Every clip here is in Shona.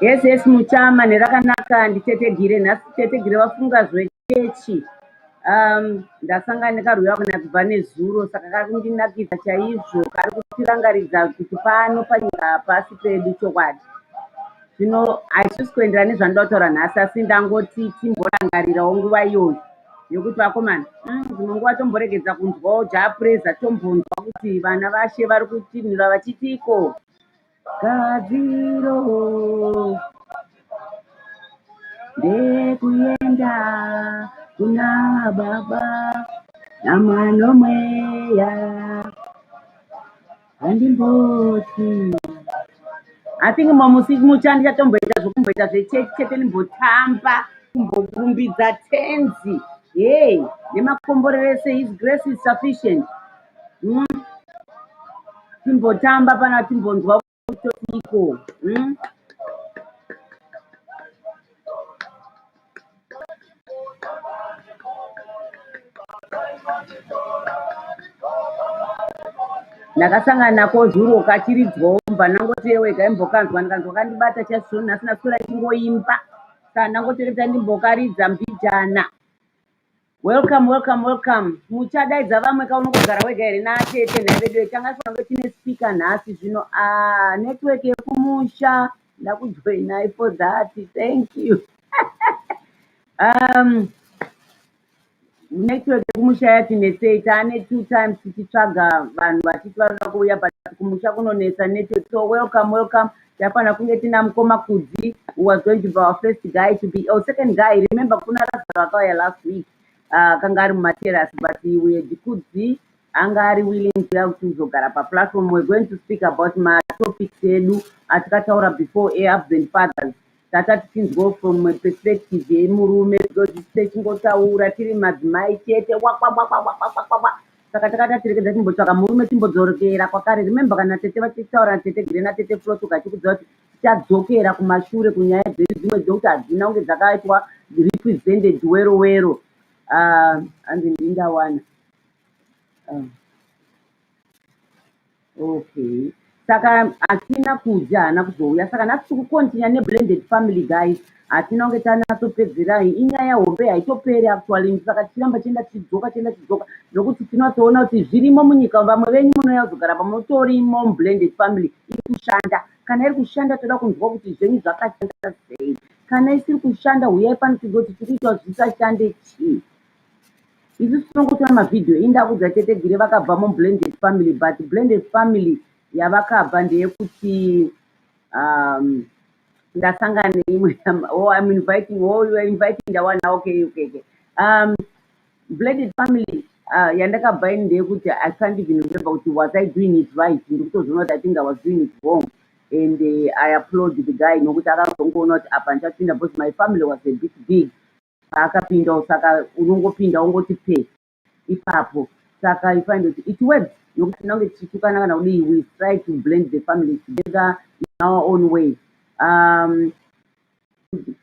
Yes, yes, Mutama nerakanaka nditete Gire nhasi tete Gire vafunga zvechechi. Ndasanga nekaruya kana kubva nezuro saka kari kundinakidza chaizvo, kari kutirangaridza kuti pano panyika pasi pedu chokwadi. Zvino haisisi kuenderana nezvandoda kutaura nhasi, asi ndangoti timborangarirawo nguva iyoyo yokuti vakomana dzimwe nguva tomboregedza kunzwawo japreza, tombonzwa kuti vana vashe vari kutinhira vachitiko gadziro ndekuenda kuna baba namwana mweya handimboti. I think mamusiki muchandi chatomboita zvokumboita zvechechi chete nimbotamba kumbokurumbidza tenzi hey nemakomborerese his grace is sufficient. Timbotamba pana timbonzwa kutotiko ndakasangana nako zuro kachiridzwawo mbva nangoteewega imbokanzwa ndikanzwa kandibata chazvo nhasina kuswera chingoimba saka ndangotereketa ndimbokaridza mbijana. Welcome, welcome, welcome. Muchadaidza vamwe kaunongogara wega here natete nhavedu tanga tifange tine speaker nhasi zvino network yekumusha ndakujoinai for that, thank you. Network yekumusha yatinetsei taane 2 times tichitsvaga vanhu vachiti varikuda kuuya but kumusha kunonetsa network, so welcome, welcome. Tafanira kunge tina mukoma Kudzi who was going to be our first guy to be, second guy. Remember kuna Lazaro akauya last week kanga ari mumaterasi, but we had Kudzi anga ari willing to kuzogara paplatform. We're going to speak about matopics edu atikataura before, husbands and fathers. Tata tichinzwa from perspective yemurume because techingotaura tiri madzimai chete saka takati tiregedza timbotsvaka murume timbodzorokera kwakare. Remember kana tete vachitaura tete Gire natete Flo tukachikudzwa kuti tichadzokera kumashure kunyaya dzedzimwe dzekuti hadzina kunge dzakaitwa represented wero hanzi ndindawana okay saka hatina kudya haana kuzouya saka nhasi tiri kucontinua neblended family guys hatina kunge tanatsopedzera inyaya hombe haitoperi actually saka tichiramba tienda tichidzoka nokuti tinotoona kuti zvirimo munyika vamwe venyu munouya kuzogara pamutorimo mublended family iri kushanda kana iri kushanda toda kunzwa kuti zvenyu zvakashanda sei kana isiri kushanda huyai pano tizoti tiri kuita zvisashande chii isusu tinongotora mavhidhiyo indakudza tete Gire vakabva mublended family but blended family yavakabva ndeyekuti ndasangana neimwe I'm inviting you are inviting ndawana okay blended family yandakabva ini ndeyekuti I can't even remember kuti was I doing it right ndikutozviona kuti I think I was doing it wrong and I applaud the guy nokuti akazongoona kuti apa ndichapinda because my family was a bit big akapindawo saka unongopinda ungoti pay ipapo saka I find that it works nokuti tinange tichitukana kana kudii we try to blend the families together in our own way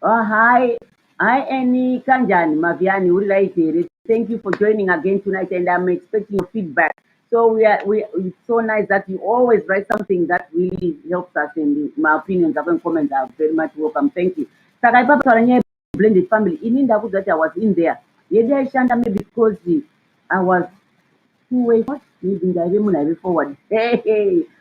hi Annie kanjani Maviani uri right here thank you for joining again tonight and I'm expecting your feedback so it's so nice that you always write something that really helps us and my opinions and comments are very much welcome thank you saka ipapo taura blended family ini ndakudza kuti I was in there yedi yaishanda maybe because I was maybe ndaive munhu aive forward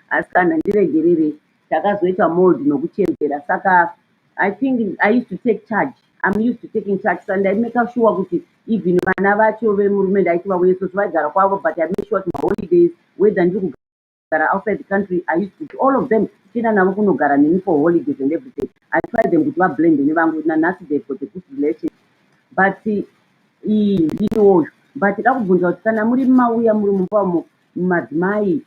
asi kana ndiregerere takazoita mold nokuchembera saka I think I used to take charge I'm used to taking charge so ndaimeka sure kuti even vana vacho vemurume ndaiti vauye so vaigara kwavo but I make sure kuti maholidays whether ndiri kugara outside the country I used to all of them tienda navo kunogara neni for holidays and everything I try them kuti vablende nevangu nanhasi they've got a good relation but ndinoyo but da kubvunza kuti kana muri mumauya muri mumba mumadzimai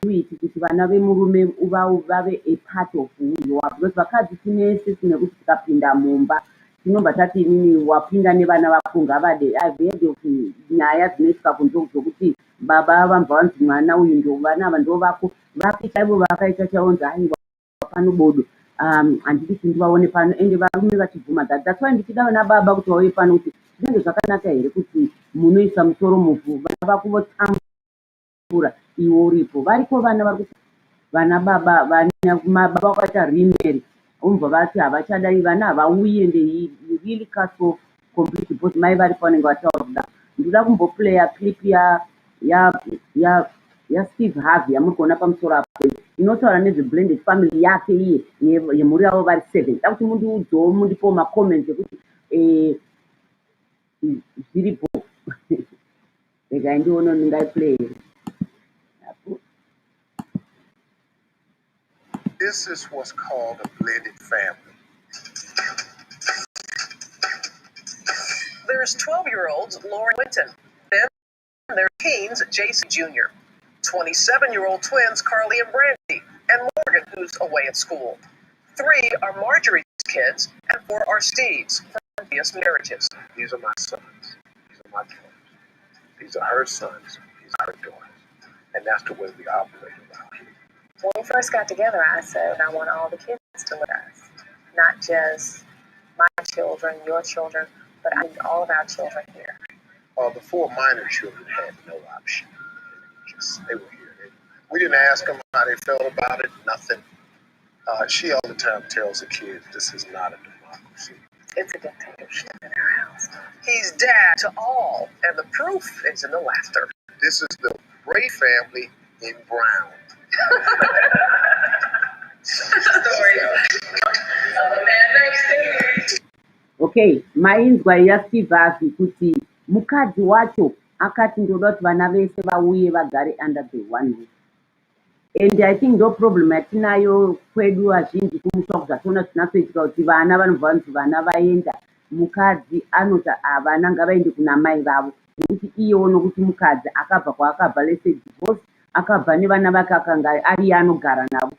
uiti kuti vana vemurume vave a part of who you are because vakadzi tinese tinekuti tikapinda mumba tinobva tati inini wapinda nevana vako ngavade I've heard of nyaya dzinoitika kunze dzokuti baba vambva vanzi mwana uyu ndo vana ava ndo vako vapi chaivo vakaita chaonzi aiwa pano bodo handidi kuti ndivaone pano ende varume vachibvuma that's why ndichida nababa kuti vauye pano kuti zvinenge zvakanaka here kuti munoisa musoro muvhu vana vako votambura iwe uripo variko vana baba baba vakaita remary umbva vati havachadai vana havauyi ende really cut off complete because mai varipo vanenge vataura kuda ndinoda kumboplaya clip yaSteve Harvey yamuri kuona pamusoro apo inotaura nezveblended family yake iye yemhuri yavo vari 7 da kuti mundiudzewo mundipo macomments ekuti zviripo regai ndione ndingaiplay here. This is what's called a blended family. There's 12-year-olds Lauren Winton, then their teens Jason Jr., 27-year-old twins Carly and Brandy, and Morgan, who's away at school. 3 are Marjorie's kids, and 4 are Steve's from previous marriages. These are my sons. These are my daughters. These are her sons. These are her daughters. And that's the way we operate around here. When we first got together, I said, I want all the kids to live with us. Not just my children, your children, but I need all of our children here. The 4 minor children had no option. They were here. We didn't ask them how they felt about it, nothing. She all the time tells the kids, this is not a democracy. It's a dictatorship in our house. He's dad to all, and the proof is in the laughter. This is the Bray family in brown. Okay, mainzwa yaSteve Harvey kuti mukadzi wacho akati ndoda kuti vana vese vauye vagare under the one roof. And I think ndo problem yatinayo kwedu azhinji kumusha kuzatoona tinatoitika kuti vana vanobva vanzi vana vaenda mukadzi anoti vana ngavaende kuna mai vavo nekuti iyewo nokuti mukadzi akabva kwaakabva lese divorce akabva nevana vake akanga ari anogara navo.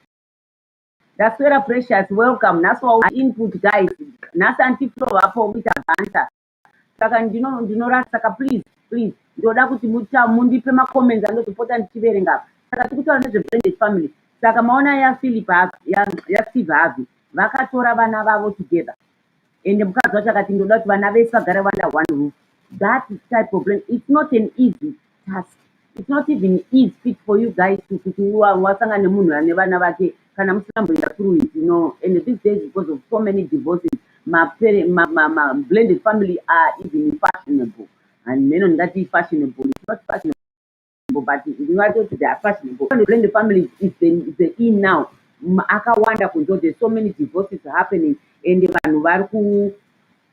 That's very precious. Welcome. That's our input, guys. Nasa antiprovapo kuita banta. Saka ndinorasa saka please ndoda kuti mundipe macomments andozopota ndichiverenga. Saka tikutaura nezveblended family. Saka maona yaSteve Harvey vakatora vana vavo together. And mukadzi wacho akati ndoda kuti vana vese vagare under one roof. That type of blame, it's not an easy task. It's not even easy fit for you guys kuti wasangane nemunhu ane vana vake kana musinamboenda through it, you know. And these days, because of so many divorces, my blended family are even fashionable. And men that is fashionable, it's not fashionable, but you know what they are fashionable. The blended family is the in now. Akawanda kunzo, there's so many divorces happening, and vanhu vari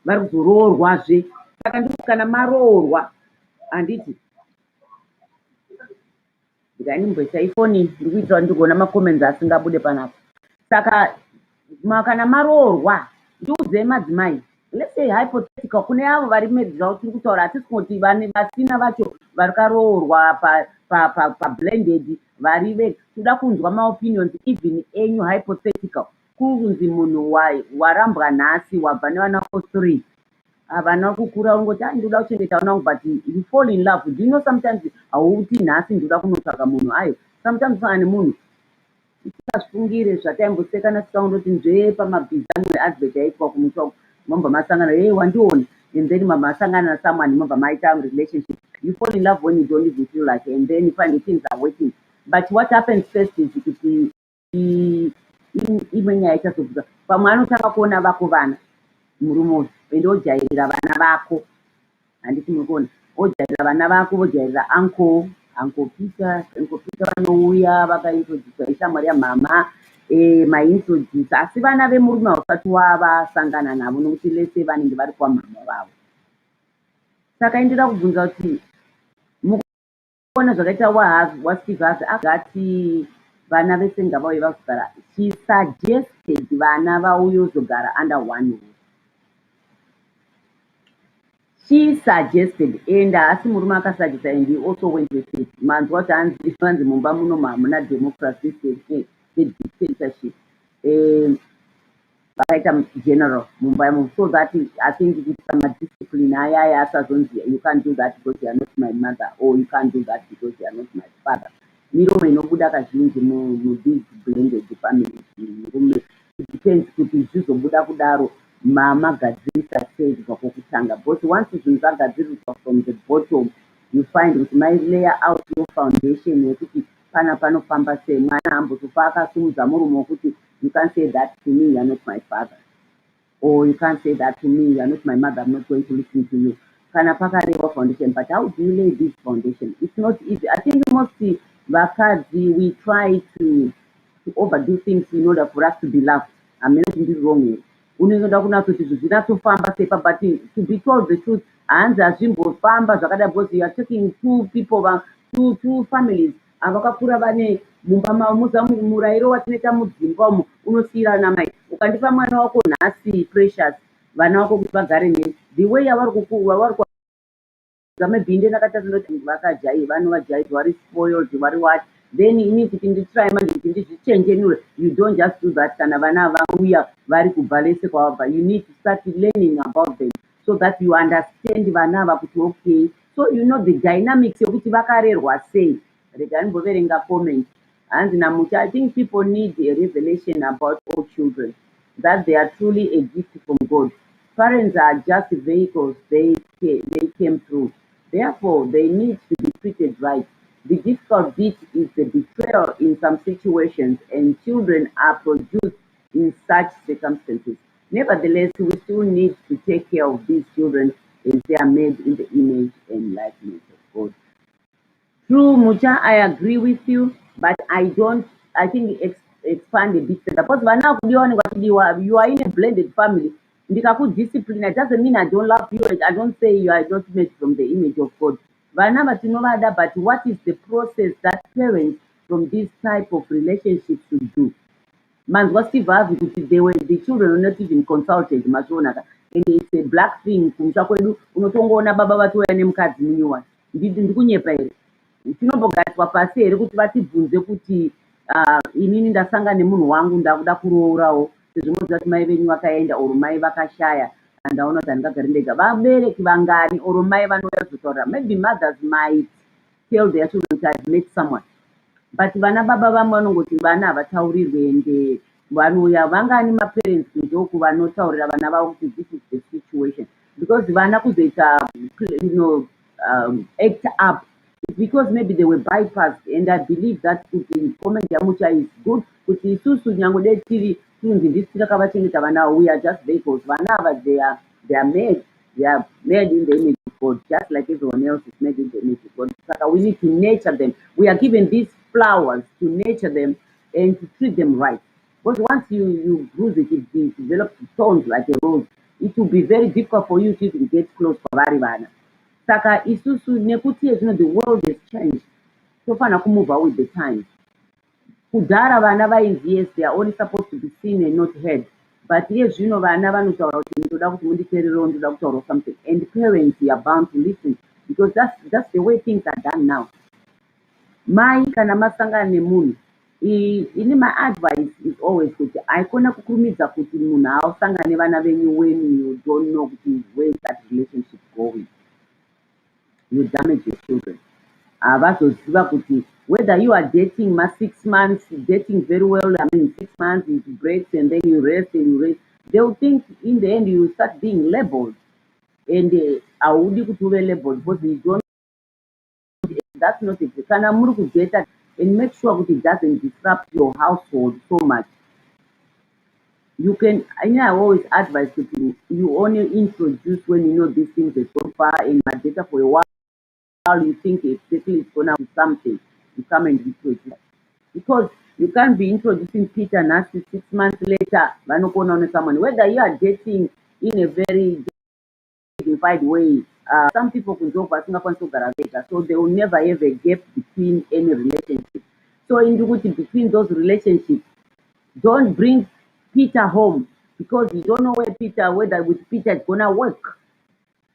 kuzoroorwazve. Saka ndikuti kana maroorwa handiti ndikaimboisa ifoni ndiri kuitira ndigona macomments asingabude panapa. Saka kana maroorwa ndiudzei madzimai, let's say hypothetical, kune avo vari medzwa tiri kutaura hatisi kuti vasina vacho varikaroorwa pablended vari vega. Toda kunzwa maopinions even enyu hypothetical. Kunzi munhu warambwa nhasi wabva nevana vako 3 havana kukura ungoti ndoda kuchengeta vana vangu, but you fall in love. Do you know sometimes hauti nhasi ndoda kunotsvaka munhu ayo. Sometimes usangana nemunhu tisazvifungire zvataimboseka tisaundoti ndepamabhiza amwe advert yaitwa kumusha mobva masangana, hey wandiona, and then masangana nasomeone mobva maita relationship. You fall in love when you don't even feel like it, and then you find the things are working. But what happens first is kuti imwe nyaya ichazobva pamwe anotanga kuona vako vana murume ende ojairira vana vako, handiti muri kuona, ojairira vana vako, vojairira uncle Peter vanouya vakaintrodusa ishamwari yamama maintroduce, asi vana vemurume hausati wavasangana navo nokuti lese vanenge vari kwamama vavo. Saka ndinoda kubvunza kuti mukuona zvakaita waSteve Harvey agati vana vese ngavauye vazogara, she suggested vana vauye uzogara under one roof. She suggested, and asi murume akasuggesta, and he also went with it. Manzwa kuti hanzi mumba muno hamuna democracy, dictatorship. Vakaita general mumba yamo, so that I think it's some discipline. You can't do that because you are not my mother, or you can't do that because you are not my father. Miromo inobuda kazhinji these blended families. It depends kuti zvizobuda kudaro mamagadzirisa sei kubva kwokutanga, but once zvinhu zvagadziriswa from the bottom, you find kuti mailayer out your foundation yekuti pana panofamba sei. Mwana hambotofa akasimudza murume wokuti you can't say that to me, you are not my father, or you can't say that to me, you are not my mother, I'm not going to listen to you. Kana pakarewa foundation, but how do you lay this foundation? It's not easy. I think mostly vakadzi, we try to overdo things in order for us to be loved. I mean, nothing is wrong here. Unoda kunatsoti zvinatofamba sepa, but to be told the truth, hanzi hazvimbofamba zvakadai, because you are taking two people, two families avakakura vane mumba mavo. Murayiro watinoita mudzimba umo unosiyirana mai. Ukandipa mwana wako nhasi Precious, vana vako kuti vagare neni, the way yavari zamebhinde nakata tinoti vakajai, vanhu vajairwa vari spoiled, vari what, then ini kuti nditry manje kuti ndizvichenjenure. You don't just do that. Kana vana vauya vari kubva lese kwavabva, you need to start learning about them so that you understand vana ava kuti okay, so you know the dynamics yokuti vakarerwa sei. Rega ndimboverenga comment hanzi namucha, I think people need a revelation about all children, that they are truly a gift from God. Parents are just vehicles they came through. Therefore, they need to be treated right. The difficult bit is the betrayal in some situations, and children are produced in such circumstances. Nevertheless, we still need to take care of these children as they are made in the image and likeness of God. True, Mucha, I agree with you, but I think expand a bit further. Because you are in a blended family. Discipline, it doesn't mean I don't love you. I don't say you are not made from the image of God. But what is the process that parents from this type of relationship should do? StveHarvey Harvey, the children were not even consulted. And it's a black thing. Unotongoona baba vatoya nemukadzi munyuwa. Ndikunyepa here. Tinombogadzwa pasi here kuti vatibvunze kuti inini ndasangana nemunhu wangu ndakuda kuroorawo. Zvinoziva kuti mai venyu vakaenda or mai vakashaya, ndaona kuti handingagari ndega. Vabereki vangani or mai vanouya kuzotaura. Maybe mothers might tell their children that I've met someone. but vana baba vamwe vanongoti vana havataurirwe ende vanouya vangani maparents mudoku vanotaurira vana vavo kuti this is the situation, because vana kuzoita act up because maybe they were bypassed, and I believe that kuti comment yamucha is good kuti isusu nyange dei tiri tunzi ndisi takavachengeta vana, we are just vehicles. Vana ava they are made, in the image of God, just like everyone else is made in the image of God. So we need to nurture them. We are given these flowers to nurture them and to treat them right. Because once you bruise it, it develops thorns like a rose. It will be very difficult for you to even get close to vari vana. Saka isusu nekuti the world has changed. Tofana kumove with the times. Kudhara vana vainzi yes, they are only supposed to be seen and not heard. But yes, vana vanotaura kuti ndoda kuti munditeererawo, ndoda kutaura something, and parents are bound to listen because that's the way things are done now. Mai kana masangana nemunhu, ini my advice is always kuti haikona kukurumidza kuti munhu ausangane vana venyu when you don't know kuti where is that relationship going. You damage your children. Havazoziva kuti whether you are dating 6 months, dating very well, 6 months, it breaks and then you rest and you rest. They will think in the end you start being labeled. And haudi kuti uve labeled because you don't, that's not it. Kana muri kudata, and make sure that it doesn't disrupt your household so much. You can, I always advise people, you only introduce when you know these things are so far in my data for a while. You think exactly it's gonna be something, you come and introduce. Because you can't be introducing Peter Nasty 6 months later, someone. Whether you are dating in a very dignified way, some people can go for so they will never have a gap between any relationship. So in between those relationships, don't bring Peter home because you don't know whether with Peter it's gonna work.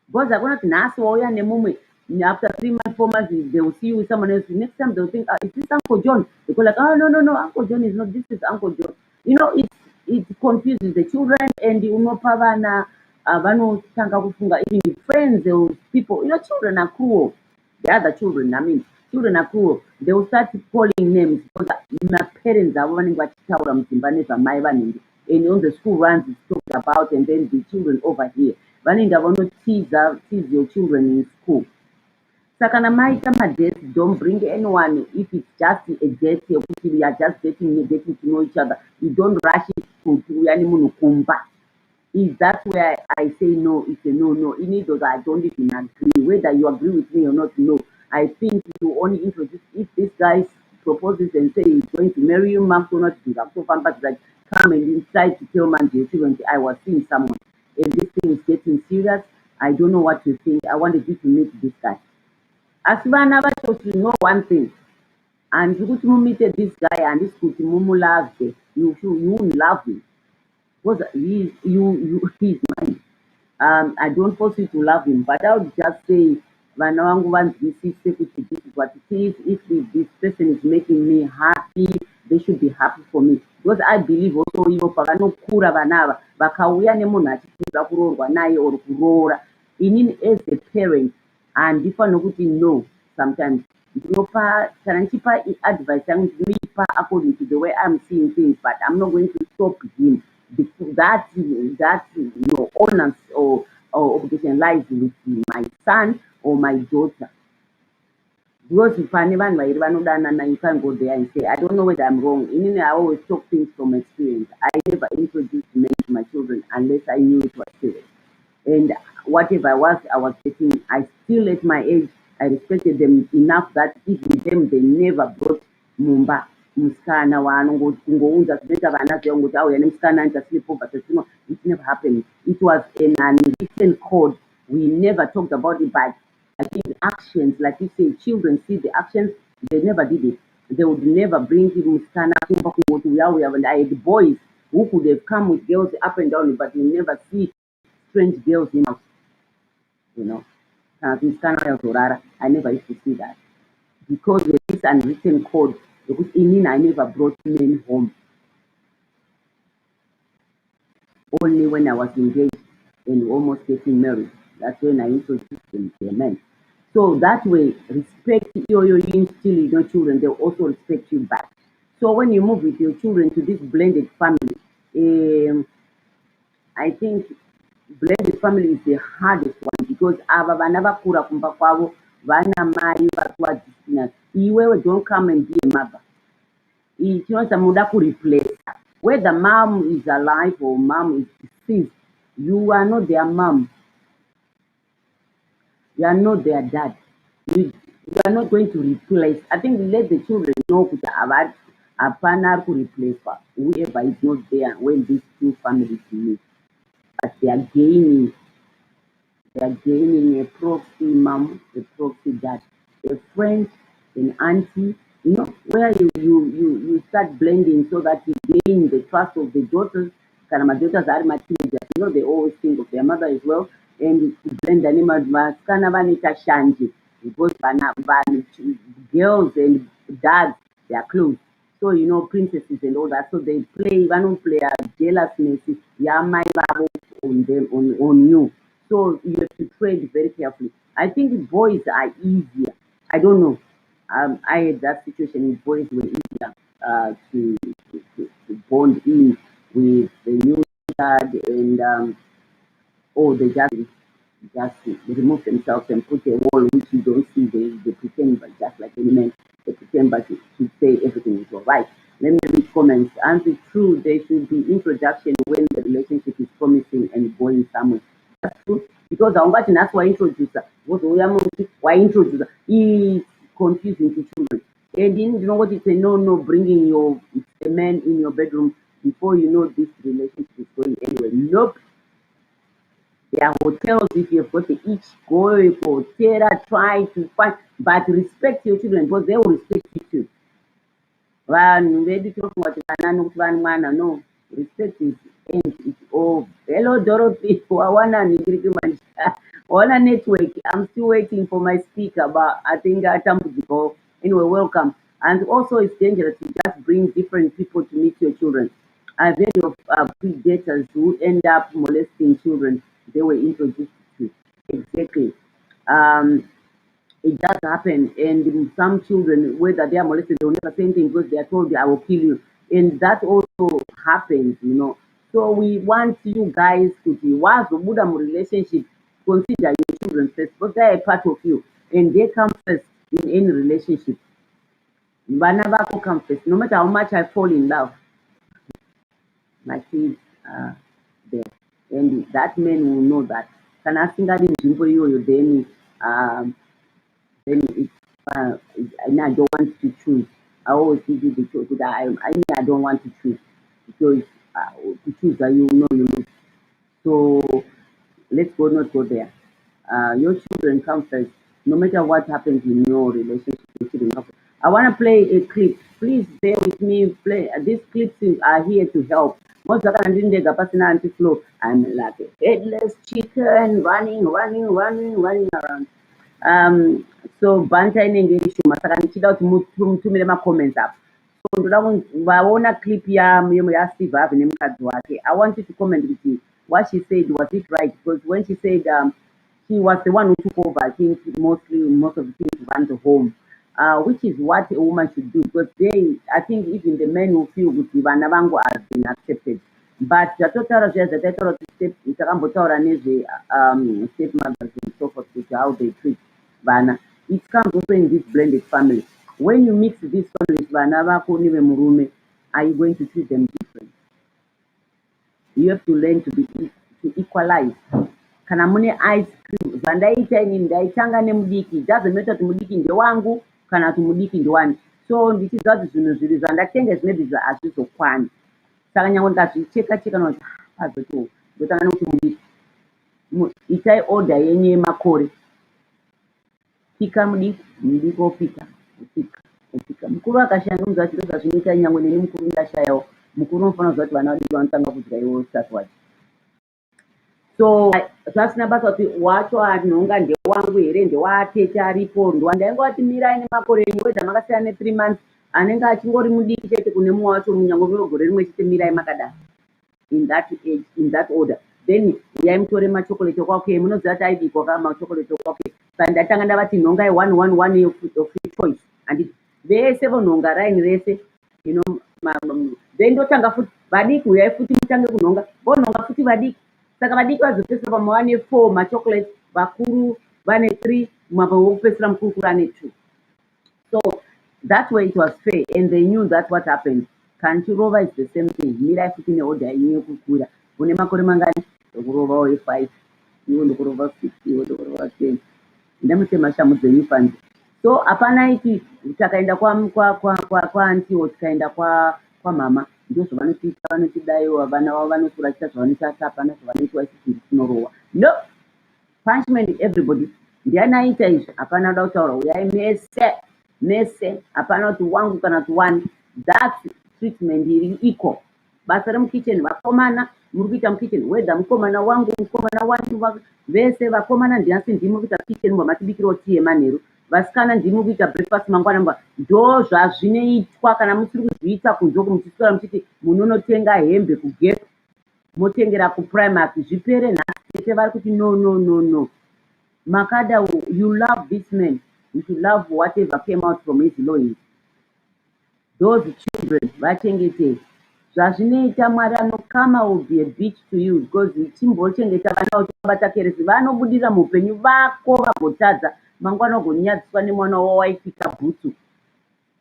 Because I'm gonna nazvo after 3 months, 4 months, they will see you with someone else. Next time they'll think, is this Uncle John? They go like, oh no, Uncle John is not. This is Uncle John. It confuses the children, and pavana even friends or people. Children are cruel. The other children, children are cruel. They will start calling names because my parents are running what and on the school runs is talked about, and then the children over here. Vaninga vano tease your children in school. Sakana maita madate, don't bring anyone if it's just a date, we are just getting to know each other. You don't rush it to yani kumba. Is that where I say no, it's a no. In it, I don't even agree. Whether you agree with me or not, no. I think you only introduce if this guy proposes and say he's going to marry you, Mark will not do that. So like come and decide to tell man your children I was seeing someone. And this thing is getting serious. I don't know what you think. I wanted you to meet this guy. As Vana to know one thing, and you could meet this guy and this could love you won't love him. Because he's mine. I don't force you to love him, but I would just say, Vana wangu wants this is what it is. If this person is making me happy, they should be happy for me. Because I believe also pavanokura vanava vakauya nemunhu achikuda kuroorwa naye or kuroora, inini as a parent handifani nokuti no. Sometimes ndinopa kana ndichipa advice yangu ndinoipa according to the way I'm seeing things, but I'm not going to stop him. That honor or obligation lies with my son or my daughter. Because if I never you can't go there and say, I don't know whether I'm wrong. I always talk things from experience. I never introduced men to my children unless I knew it was serious. And whatever I was getting, I still at my age, I respected them enough that even them, they never brought Mumba. Muskana kungounza kubeta vana zvangu kuti auya nemusikana sleepover. It never happened. It was an unwritten code. We never talked about it, but I think actions, like you say, children see the actions, they never did it. They would never bring him muskana and I had boys who could have come with girls up and down, but you never see strange girls in house. I never used to see that. Because of this unwritten code, because I never brought men home. Only when I was engaged and almost getting married. That's when I introduced them to a man. So that way, respect you instill in your children, they'll also respect you back. So when you move with your children to this blended family, I think blended family is the hardest one because ava vana vakura kumba kwavo vana mai vakuva iwewe don't come and be a mother. Chinonzi muda kureplace. Whether mom is alive or mom is deceased, you are not their mom. You are not their dad. You are not going to replace. I think let the children know that a partner to replace whoever is not there when these two families meet. But they are gaining a proxy mom, a proxy dad, a friend, an auntie, where you start blending so that you gain the trust of the daughters. Because my daughters are my teenagers, they always think of their mother as well. And to blend the name of Vanita Shanji, because girls and dads, they are close. So, princesses and all that. So they don't play a jealousness, yeah, my love on them, on you. So you have to trade very carefully. I think boys are easier. I don't know. I had that situation. Boys were easier to bond in with the new dad, and they just remove themselves and put a wall which you don't see. They pretend, but just like any man, they pretend, but to say everything is all right. Let me read comments. And it's true, there should be introduction when the relationship is promising and going somewhere. That's true. Because I'm watching, that's why introducer. Why introducer? It's confusing to children. And you know what it's a no, bringing a man in your bedroom before you know this relationship is going anywhere. Nope. There are hotels, if you've got to each go for theater, try to find, but respect your children because they will respect you too. Maybe talking about the no, respect is end. It's all. Hello, Dorothy. On a network, I'm still waiting for my speaker, but I think anyway, welcome. And also, it's dangerous to just bring different people to meet your children. I've heard of predators who end up molesting children they were introduced to. Exactly. It does happen, and some children, whether they are molested, they will never say anything because they are told, I will kill you. And that also happens. So we want you guys to be once the Buddha relationship, consider your children first, because they are a part of you, and they come first in any relationship. Banabako come first. No matter how much I fall in love, my kids are there. And that man will know that. Can I sing that in for you? Then it's I don't want to choose. I always give you the choice. I don't want to choose because to choose that you know. So let's not go there. Your children come first. No matter what happens in your relationship, your children come first. I want to play a clip. Please bear with me. Play these clips are here to help. Most of the time, anti-flow. I'm like a headless chicken running around. So banta inenge ishuma saka ndichida kuti mutumire macomments apo. So ndoda vaona clip yaSteve Harvey nemukadzi wake. I want you to comment kuti what she said, was it right? Because when she said she was the one who took over, I think most of the things run the home, which is what a woman should do. Because I think even the men who feel kuti vana vangu has been accepted. But zvatotaura zviya zvataitaura kuti takambotaura nezve stepmothers and so forth, kuti how they treat vana. It comes also in this blended family. When you mix these families, vana vako nevemurume, are you going to treat them different? You have to learn to equalize. Kana mune ice cream, zvandaita inini ndaitanga nemudiki, it doesn't matter kuti mudiki ndewangu kana kuti mudiki ndewani. So ndichiziva kuti zvinhu zviri zvandatenga maybe hazvizokwani. Saka nyange ndikazvicheka noti pazoti ndotanga nekuti mudiki. Itai order yenyu yemakore. Pika mudiki opika. Mukuru akashanda unonzwa kuti ndozvazvinoita nyangwe neni mukuru ndashayawo. Mukuru unofanira kuziva kuti vana vadiki vanotanga kudya iwo usati wadya. So zvasina basa kuti wacho anhonga ndewangu here ndewaatete aripo ndainge wati mirai nemakore enyu wedza makasiyana ne3 months anenge achingori mudiki chete kune mumwe wacho munyange gore rimwe chete mirai makadaro in that age, in that order. then uyai mutore machokoreti okwake munoziva kuti aibikwa ka machokoreti okwake saka ndatanga ndavati nhongai 111 of free choice handiti vese vonhonga raini rese then ndotanga futi vadiki uyai futi mutange kunhonga vonhonga futi vadiki saka vadiki vazopesera pamwe vane 4 machocolate vakuru vane 3 mwapa wokupesera mukurukuru ane 2 so that way it was fair and they knew that what happened kanchirova is the same thing mirai futi nehodha yenyu yekukura une makore mangani ndokurova we5 iwo ndokurova 6 iwo ndokurova 10 ndamutema shamu dzenyu panze so hapana iti takaenda kwaantiwo tikaenda kwamama ndozvavanotiita vanotidaiwa vana vavo vanosura chita zvavanotata hapana zvavanoitwa isisi tinorohwa no punishment everybody ndiani aita izvi hapana kuda kutaura uyai mese hapana kuti wangu kana kuti wani that treatment iri equal basa remukicheni vakomana muri kuita mukicheni wedha mukomana wangu mukomana wanyu vese vakomana ndinasi ndimi kuita kicheni mbamatibikirawo tii yemanheru vasikana ndimi kuita breakfast mangwana mba ndo zvazvinoitwa kana musiri kuzviita kunze muchiswera muchiti munonotenga hembe kugeto motengera kuprimark zvipere nhasi tete vari kuti no makada you love this man you should love whatever came out from his loins those children vachengetei zvazvinoita mwari anokama will be a bitch to you because chimbochengeta vana vachibata keresi vanobudira muupenyu vako vagotadza mangwana agonyadziswa nemwana wawaitika bhutsu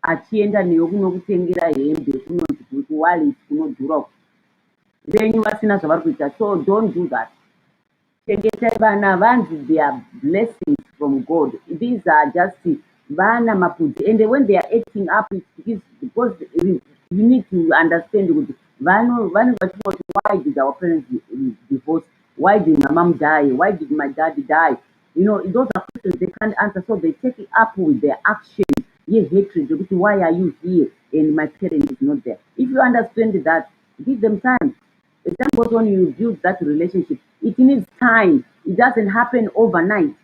achienda newe kunokutengera hembe kunonzi kuwalis kunodhura venyu vasina zvavari kuita so don't do that chengetai vana vanzi they are blessings from God these are just vana mapudzi and when they are acting up it's because you need to understand kuti vanhu vachingoti why did our parents divorce why did my mom die why did my dad die those are questions they can't answer so they take it up with their actions hatred why are you here and my parent is not there if you understand that give them time the time goes on you build that relationship it needs time it doesn't happen overnight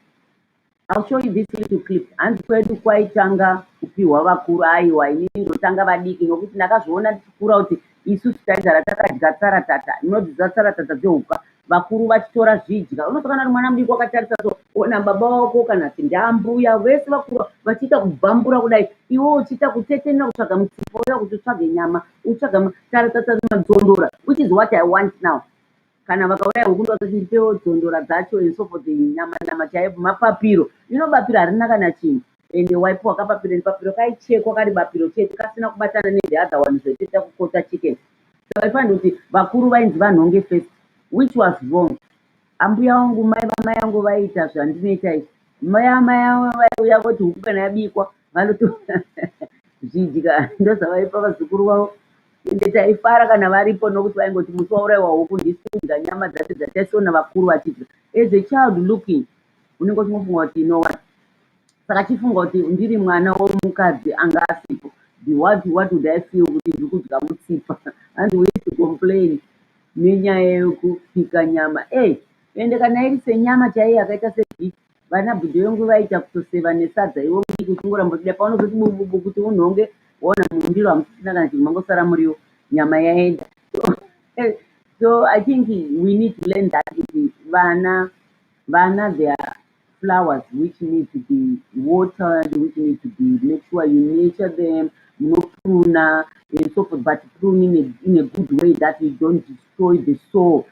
I'll show you this little clip hanzi kwedu kwaitanga kupiwa vakuru aiwa inini ndotanga vadiki nokuti ndakazviona tichikura kuti isusu taigara takadya tsaratata inodzidzwa tsaratata dzehuka vakuru vachitora zvidya unosangana kuti mwana mudiki wakatarisa so ona baba wako kana kuti ndambuya vese vakuru vachiita kubvambura kudai iwo uchiita kutetenera kutsvaga mutsipa uya kuti utsvage nyama utsvaga tsaratata dzondora which is what I want now kana vakauya huku ndototi ndipewo dzondora dzacho and so forth nyama chaipo mapapiro bapiro harina kana chinhu ende waipiwa kapapiro nepapiro kaichekwa kari bapiro chete kasina kubatana nethe other one zvotoita kukota chicken so ifanira kuti vakuru vainzi vanhonge first which was wrong ambuya vangu mai vamai vangu vaiita zvandinoita izvi mai vangu vaiuya kuti huku kana yabikwa vanoto zvidya ndozvavaipa vazukuru vavo ende taifara kana varipo nokuti vaingoti musi wauraiwa huku ndisi kudya nyama dzacho dzataisiona vakuru vachidya as a child looking unenge uchingofunga kuti what saka chifunga kuti ndiri mwana womukadzi anga asipo what would I feel kuti ndiri kudya mutsipa and we used to complain nenyaya yekupika nyama ende kana iri senyama chaiyo yakaita sedhiki vana bhudho yangu vaita kutoseva nesadza iwo mudiki uchingoramba kudai paunozoti bububu kuti unhonge waona mundiro hamusisina kana chinhu mangosara muriwo nyama yaenda so I think we need to learn that kuti vana they are flowers which need to be watered which need to be make sure you nurture them pruna and so forth but prune in a good way that you don't destroy the soul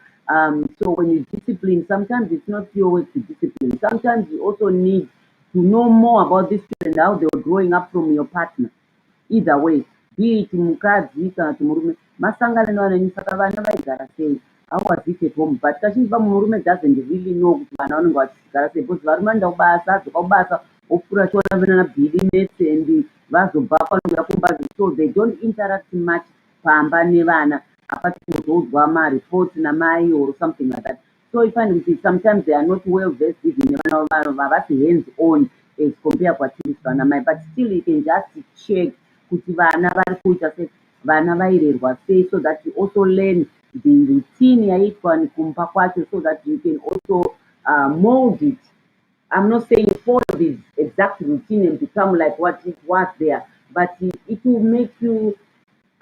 so when you discipline sometimes it's not your way to discipline sometimes you also need to know more about this children how they were growing up from your partner either way be it mukadzi kana kuti murume masangana nevanenyu saka vana vaigara sei how was it at home but kazhinji murume doesn't really know kuti vana vanenge vachigara sei because varume vanoenda kubasa adzoka kubasa opfuura chiona venana bhiri netse and vazobva panouya kumbazi so they don't interact much pamba nevana apart kuzoudzwa mareport namai or something like that so you find kuti sometimes they are not well versed even nevana vavo havasi hands on as compared kwatiri vanamai but still you can just check kuti vana vari kuita sei vana vairerwa sei so that you also learn the routine yaitwa kumba kwacho so that you can also mold it. I'm not saying follow this exact routine and become like what it was there, but it will make you,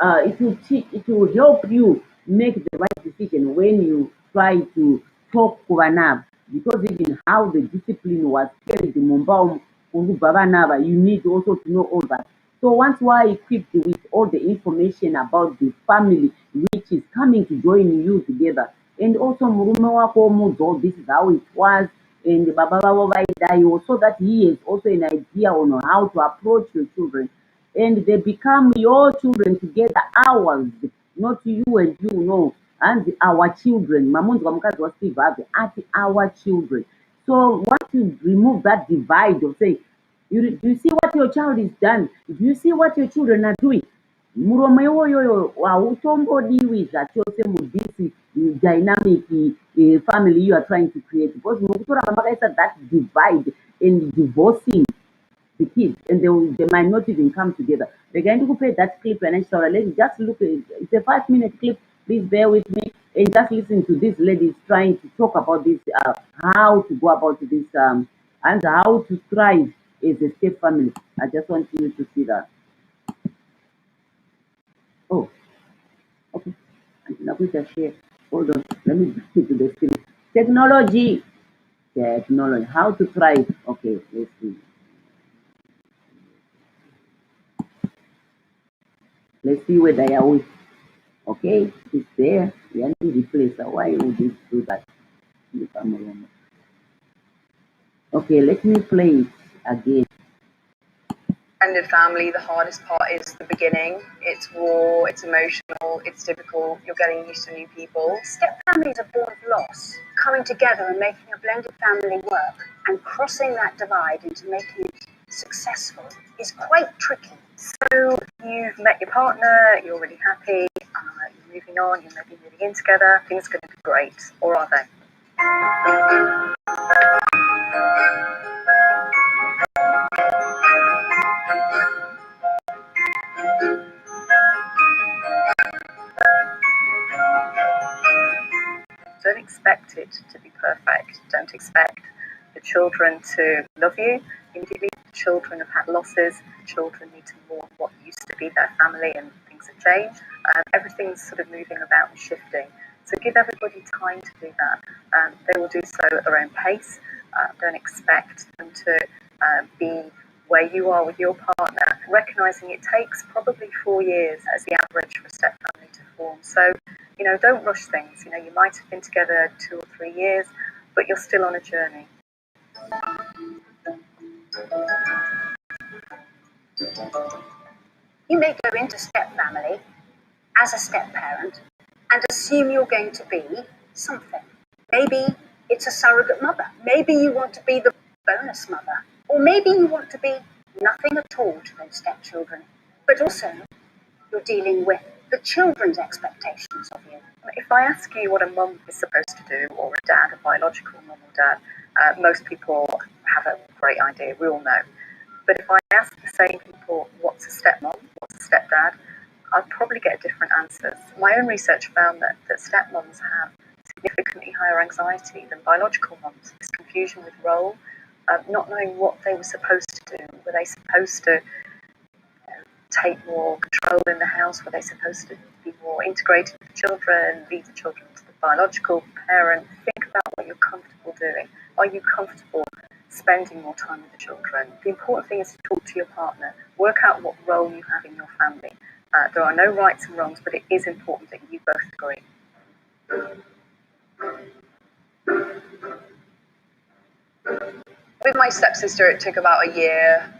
it will help you make the right decision when you try to talk to vana, because even how the discipline was carried in Mumbai, you need also to know all that. So once we are equipped with all the information about the family which is coming to join you together, and also murume wako mudzo, this is how it was, and baba vavo vaidayo, so that he has also an idea on how to approach your children, and they become your children together, ours, not you and you, no, and our children. Mamunzwa mukazi waSteve Harvey ati our children. So once you remove that divide of saying, do you see what your child is done? Do you see what your children are doing? Muromo iwoyoyo hautombodiwi zvachose mudhisi dynamic family you are trying to create, because mukutoramba makaisa that divide and divorcing the kids, and they might not even come together. They're going to play that clip, and let's just look at it. It's a 5-minute clip. Please bear with me and just listen to this lady trying to talk about this, how to go about this, and how to thrive as a step family. I just want you to see that. Oh, okay. I'm going to share. Hold on. Let me get to the screen. Technology. Technology. How to thrive. Okay, let's see. Let's see where they are with. Okay, it's there. We are in replace. Why would you do that? Okay, let me play it again. Extended family, the hardest part is the beginning. It's raw, it's emotional, it's difficult. You're getting used to new people. Step families are born of loss. Coming together and making a blended family work and crossing that divide into making it successful is quite tricky. So you've met your partner, you're really happy, you're moving on, you're maybe moving in together, things are going to be great, or are they? Don't expect it to be perfect. Don't expect the children to love you immediately. The children have had losses. The children need to mourn what used to be their family, and things have changed. Everything's sort of moving about and shifting. So give everybody time to do that. They will do so at their own pace. Don't expect them to be where you are with your partner. Recognizing it takes probably 4 years as the average for a step family to form. So, don't rush things. You might have been together 2 or 3 years, but you're still on a journey. You may go into step family as a step parent and assume you're going to be something. Maybe it's a surrogate mother. Maybe you want to be the bonus mother. Or maybe you want to be nothing at all to those stepchildren. But also, you're dealing with the children's expectations of you. If I ask you what a mum is supposed to do, or a dad, a biological mum or dad, most people have a great idea, we all know. But if I ask the same people what's a stepmom, what's a stepdad, I'd probably get different answers. My own research found that stepmoms have significantly higher anxiety than biological mums. This confusion with role, not knowing what they were supposed to do. Were they supposed to take more control in the house? Were they supposed to be more integrated with the children, leave the children to the biological parent? Think about what you're comfortable doing. Are you comfortable spending more time with the children? The important thing is to talk to your partner. Work out what role you have in your family. There are no rights and wrongs, but it is important that you both agree. With my stepsister, it took about a year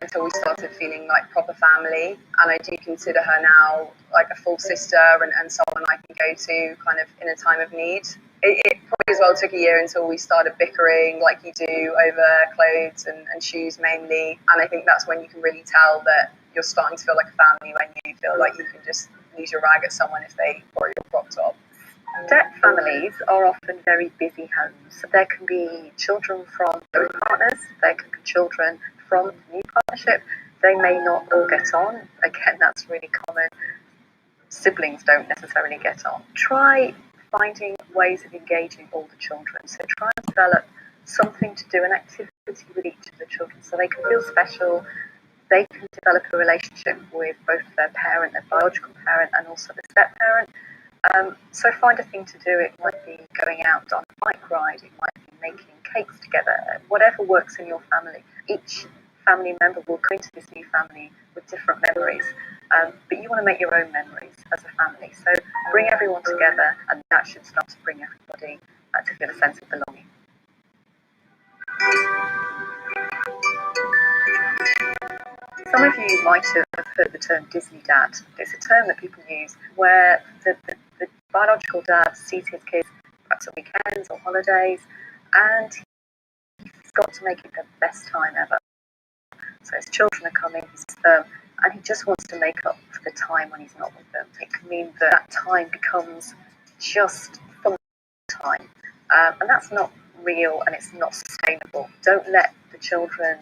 until we started feeling like proper family, and I do consider her now like a full sister and someone I can go to kind of in a time of need. It probably as well took a year until we started bickering like you do over clothes and shoes mainly, and I think that's when you can really tell that you're starting to feel like a family, when you feel like you can just lose your rag at someone if they borrow your crop top. Step families are often very busy homes. There can be children from both partners, there can be children from a new partnership. They may not all get on. Again, that's really common. Siblings don't necessarily get on. Try finding ways of engaging all the children. So try and develop something to do, an activity with each of the children, so they can feel special. They can develop a relationship with both their parent, their biological parent, and also the step parent. So find a thing to do. It might be going out on a bike ride. It might be making cakes together. Whatever works in your family. Each family member will come into this new family with different memories. But you want to make your own memories as a family. So bring everyone together, and that should start to bring everybody to feel a sense of belonging. Some of you might have heard the term Disney dad. It's a term that people use where the biological dad sees his kids perhaps at weekends or holidays, and he's got to make it the best time ever. So his children are coming, he's with them, and he just wants to make up for the time when he's not with them. It can mean that time becomes just fun time, and that's not real and it's not sustainable. Don't let the children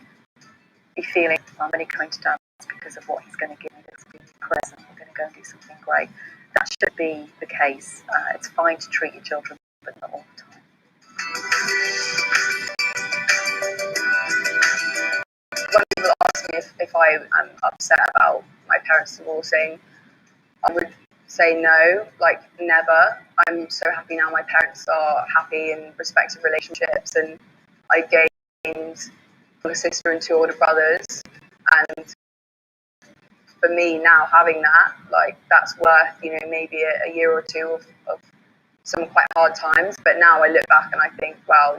be feeling, I'm only coming to dad because of what he's going to give me, that's going to be present, we're going to go and do something great. That should be the case. It's fine to treat your children, but not all the time. When people ask me if I am upset about my parents divorcing, I would say no, like never. I'm so happy now my parents are happy in respective relationships, and I gained a sister and 2 older brothers, and for me now having that, like that's worth, maybe a year or 2 of some quite hard times. But now I look back and I think, wow,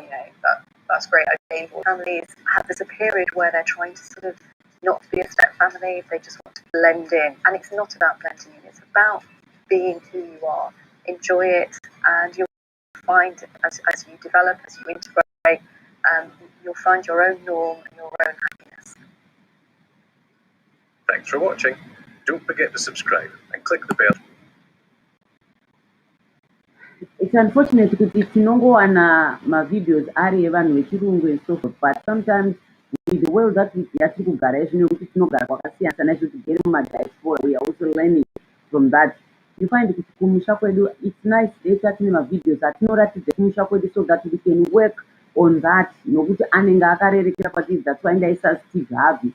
that's great. I've gained all families. There's a period where they're trying to sort of not be a step family, they just want to blend in, and it's not about blending in, it's about being who you are. Enjoy it, and you'll find as you develop, as you integrate, you'll find your own norm and your own happiness. Thanks for watching. Don't forget to subscribe and click the bell. It's unfortunate kuti tinongowana mavideos ari evanhu vechirungu and so forth, but sometimes with the world that yatiri kugara zvino kuti tinogara kwakasiyana izvo tigere mumadiaspora, we are also learning from that. You find kuti kumusha kwedu it's nice data tine mavideos atinoratidza kumusha kwedu so that we can work on that, nokuti anenge akarerekera kwatiri. That's why ndaisa Steve Harvey,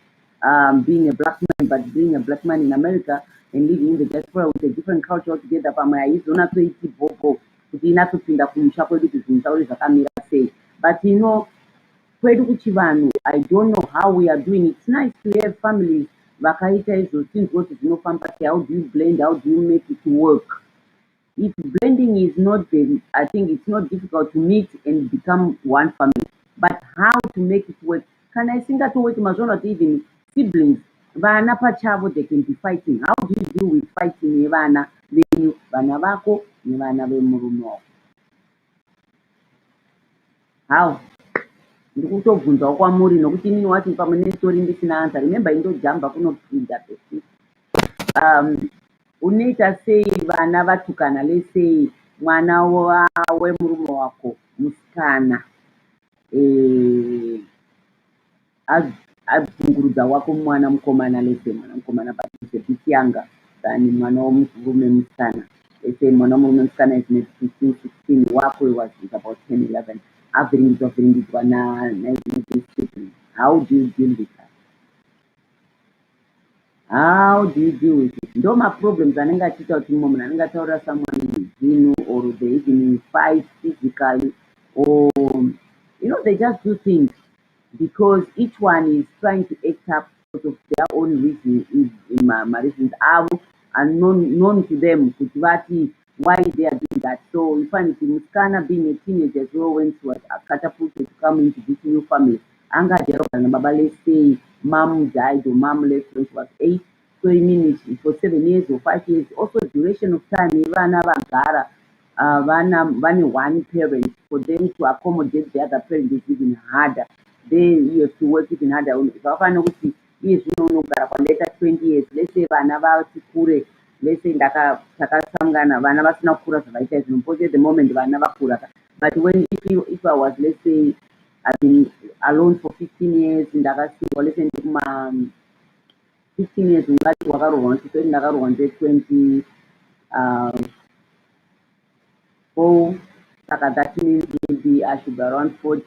being a black man, but being a black man in America and living in the diaspora with a different culture altogether, pamwe haizona toiti bhoko kuti inatsopinda kumusha kwedu kuti zvimusauri zvakamira sei. But kwedu kuchivanhu, I don't know how we are doing. It's nice to have families vakaita izvo tinzvoti zvinofamba sei. How do you blend? How do you make it work? If blending is not there, I think it's not difficult to meet and become one family. But how to make it work? Can I sing that work? Even siblings, vana pachavo, they can be fighting. How do you deal with fighting nevana venyu, vana vako nevana vemurume wako? How? Ndikutobvunzawo kwamuri nokuti inini wati pamwe nestori ndisina answer. Remember indojamba kunopinda pesi. Unoita sei vana vatukana, lesei mwana wemurume wako musikana abvungurudza wako mwana mukomana, lesei mwana mukomana but is a bit younger than mwana wemurume musikana. Lesei mwana wemurume musikana is maybe 15, 16, wako was about 10, 11. Avhiringidzwa naizvinoistitution. How do you deal with that? How do you deal with it? Ndo ma-problems anenge achiita kuti mumwe munhu anenge ataurira someone zvinhu, or they even fight physically, or they just do things because each one is trying to act up because of their own reasons, reasons avo and known to them kuti vati why they are doing that. So you find musikana being a teenager as well, when she was catapulted to come into this new family, angajaroga nababa, let's say mom died or mom left when she was 8, so it means for 7 years or 5 years. Also duration of time vana vagara vane one parent, for them to accommodate the other parent is even harder. Then you have to work even harder. Zvakafanana kuti iye zvino unogara kwandaita 20 years, let's say vana vati kure, let's say takasangana vana vasina kukura zvavaita izvo, because at the moment vana vakura. But when if I was, let's say I've been alone for 15 years, ndakasiwa, let's say ndikuma 15 years ungati wakarohwa nchitori ndakarohwa nde 24, saka that means maybe I should be around 40,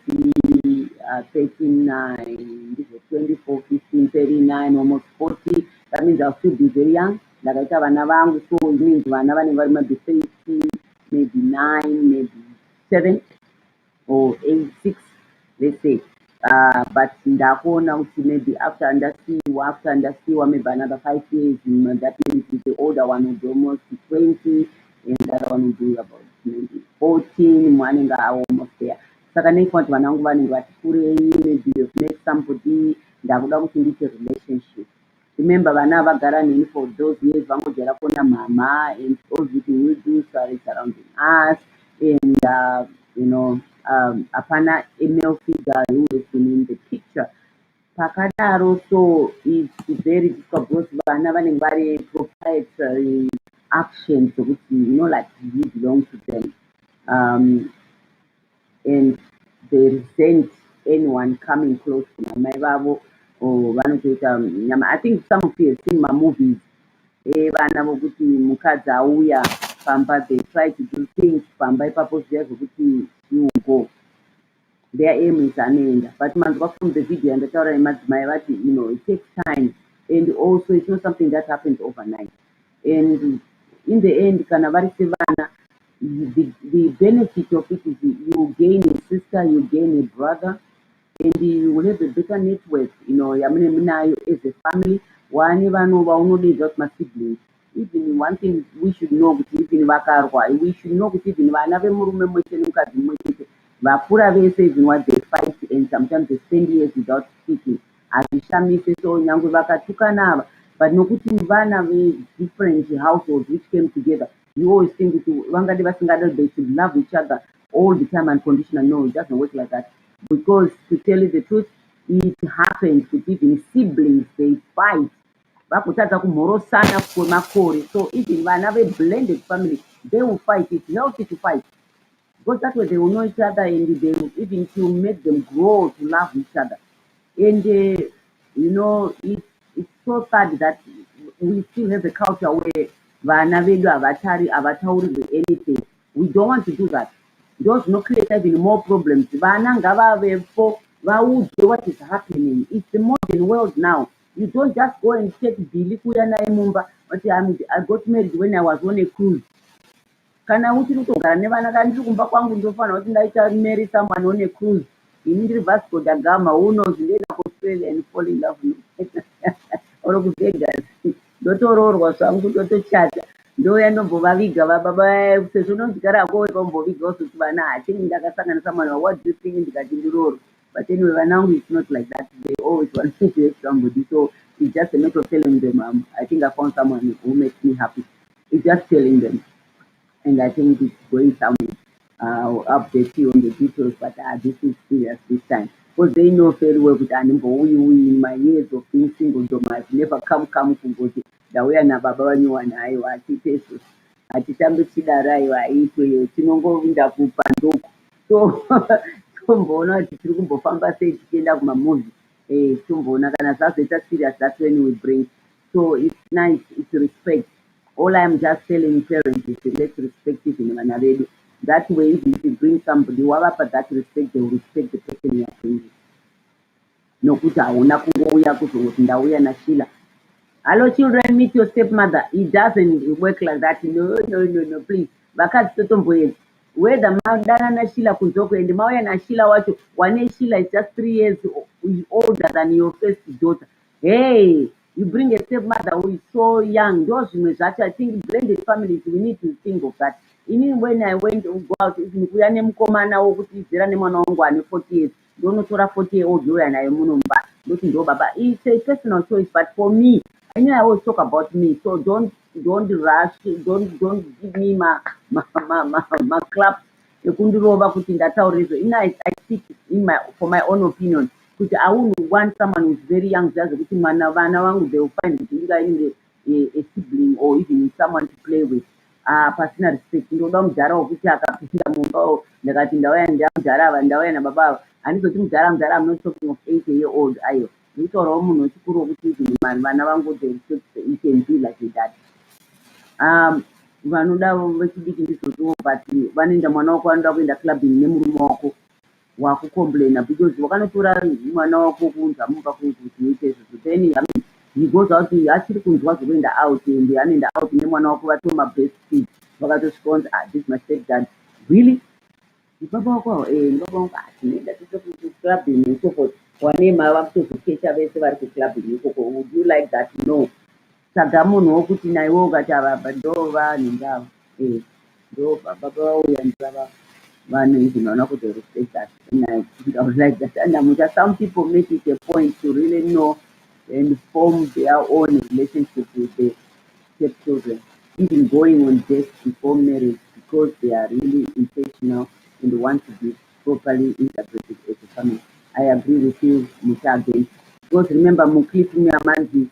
39, 24, 15, 39, almost 40. That means I'll still be very young. ndakaita vana vangu, so it means vana vanenge vari maybe 30, maybe 9, maybe 7 or 8, 6, let's say. But ndakuona kuti maybe after ndasiwa maybe another 5 years, that means the older one will be almost 20 and the other one will be about maybe 14, mwanenge almost there. Saka neifuna kuti vana vangu vanenge vati kurei, maybe you've met somebody, ndakuda kuti ndiite relationship. Remember, vana vagara neni for those years, vangojera kuona mama and everything we do started surrounding us, and you know, hapana a male figure who has been in the picture. Pakadaro, so it's very difficult because vana vanenge vari proprietary actions, which you know, like you belong to them, and they resent anyone coming close to my vavo or vanotoita nyama. I think some of you have seen my movies. Vana vokuti mukadzi auya pamba, they try to do things pamba ipapo zviya zvokuti you go. Their aim is anoenda, but manzwa from the video ndataura nemadzimai vati, you know, it takes time, and also it's not something that happens overnight, and in the end kana vari sevana, the benefit of it is you gain a sister, you gain a brother, and you will have a better network, you know, yamune munayo as a family. Vane vanova unodedza kuti masiblings. Even one thing we should know, kuti even vakarwa, we should know kuti even vana vemurume mwese nemukadzi mumwe chete vakura vese, even what they fight, and sometimes they spend years without speaking. Hazvishamise, so nyangwe vakatukana ava, but nokuti vana different households which came together, you always think kuti vangade vasingade, they should love each other all the time unconditional. No, it doesn't work like that. Because to tell you the truth, it happens with even siblings, they fight. Vakutadza kumhorosana kwemakore. So even vana blended family, they will fight. It's healthy to fight. Because that way they will know each other, and they will even to make them grow to love each other. And you know, it's so sad that we still have a culture where vana vedu havatauri anything. We don't want to do that. Those no create even more problems. Vana ngavavepo vaudze what is happening. It's the modern world now. You don't just go and take Billy kuya naye mumba. But I got married when I was on a cruise. Kana uchiri kutogara nevana kana ndiri kumba kwangu ndofana kuti ndaita marry someone on a cruise. Ini ndiri Vasco da Gama, who knows, ndenda kuAustralia and fall in love or kuVegas. Ndotoroorwa zvangu ndotochata. Ndoya ndombovaviga vababa sezvo unondigara kowepa umbovigawo kuti vana hatini ndakasangana samwana, what do you think, ndikati ndiroro. But anyway, vanangu it's not like that. They always want me to have somebody. So it's just a matter of telling them, I think I found someone who makes me happy. It's just telling them. And I think it's going somewhere. I'll update you on the details, but this is serious this time. Because they know very well that in my years of being single, I've never come kungoti ndauya nababa vanyu wanaiwa Tietes atitambe chidaraiwa aitweyo tinongovinda kupa ndoko. So tomboona kuti tiri kumbofamba sei tichienda kumamovie, tomboona kana zvazoita serious, that's when we bring. So it's nice, it's respect. All I'm just telling parents is to let's respect it in vana vedu. That way, if you bring somebody wavapa that respect, they will respect the person you are bringing. Nokuti hauna kungouya kuzoti ndauya naShila. Hello children, meet your stepmother. It doesn't work like that. No, please. Vakadzi totomboedza. Whether madana naShila kunzoko and mauya naShila wacho, one Shila is just 3 years older than your first daughter. Hey, you bring a stepmother who is so young. Those I think blended families, we need to think of that. Even when I went to go out, kuya nemukomana wokuti zera nemwana wangu ane 40 years, ndonotora 40-year-old uya naye munomba. Ndoti ndo baba. It's a personal choice, but for me, I know I always talk about me, so don't rush, don't give me my clap. Ekundirova kuti ndataurizo. I speak for my own opinion. Kuti I wouldn't want someone who's very young, just kuti vana vangu, they will find it a sibling or even someone to play with. Pasina respect. Ndoda mujara wokuti akapinda mumba ndakati ndauya ndamujara ndauya nababa. Handizoti mujara, I'm not talking of 80-year-old ayo. Nditaurawo munhu wechikuru wokuti vana vangu they respect, you can be like that. Vanoda vechidiki ndizvozvo, but vanoenda mwana wako anoda kuenda clubbing nemurume wako wakucomplaina because wakanotora mwana wako kunza mumba kuti uite izvozvo, then he goes out achiri kunzwa zvekuenda out and anoenda out nemwana wako vatoma best feed vakatosvika kunzi this is my stepdad. Really? Baba wako baba wangu tinoenda tose kuclubhini and so forth. Wane mai vakutozokesha vese vari kuclubhini ikoko. Would you like that? No. Saka munhu wokuti naiwe ukati ava ndo vanhu ndavo ndo baba vauya ndava vanhu izvi naona kuti respect that. And I was like that. And some people make it a point to really know and form their own relationship with the stepchildren, even going on dates before marriage, because they are really intentional and want to be properly integrated as a family. I agree with you, Mutage. Because remember, Muklifu Miamanzi,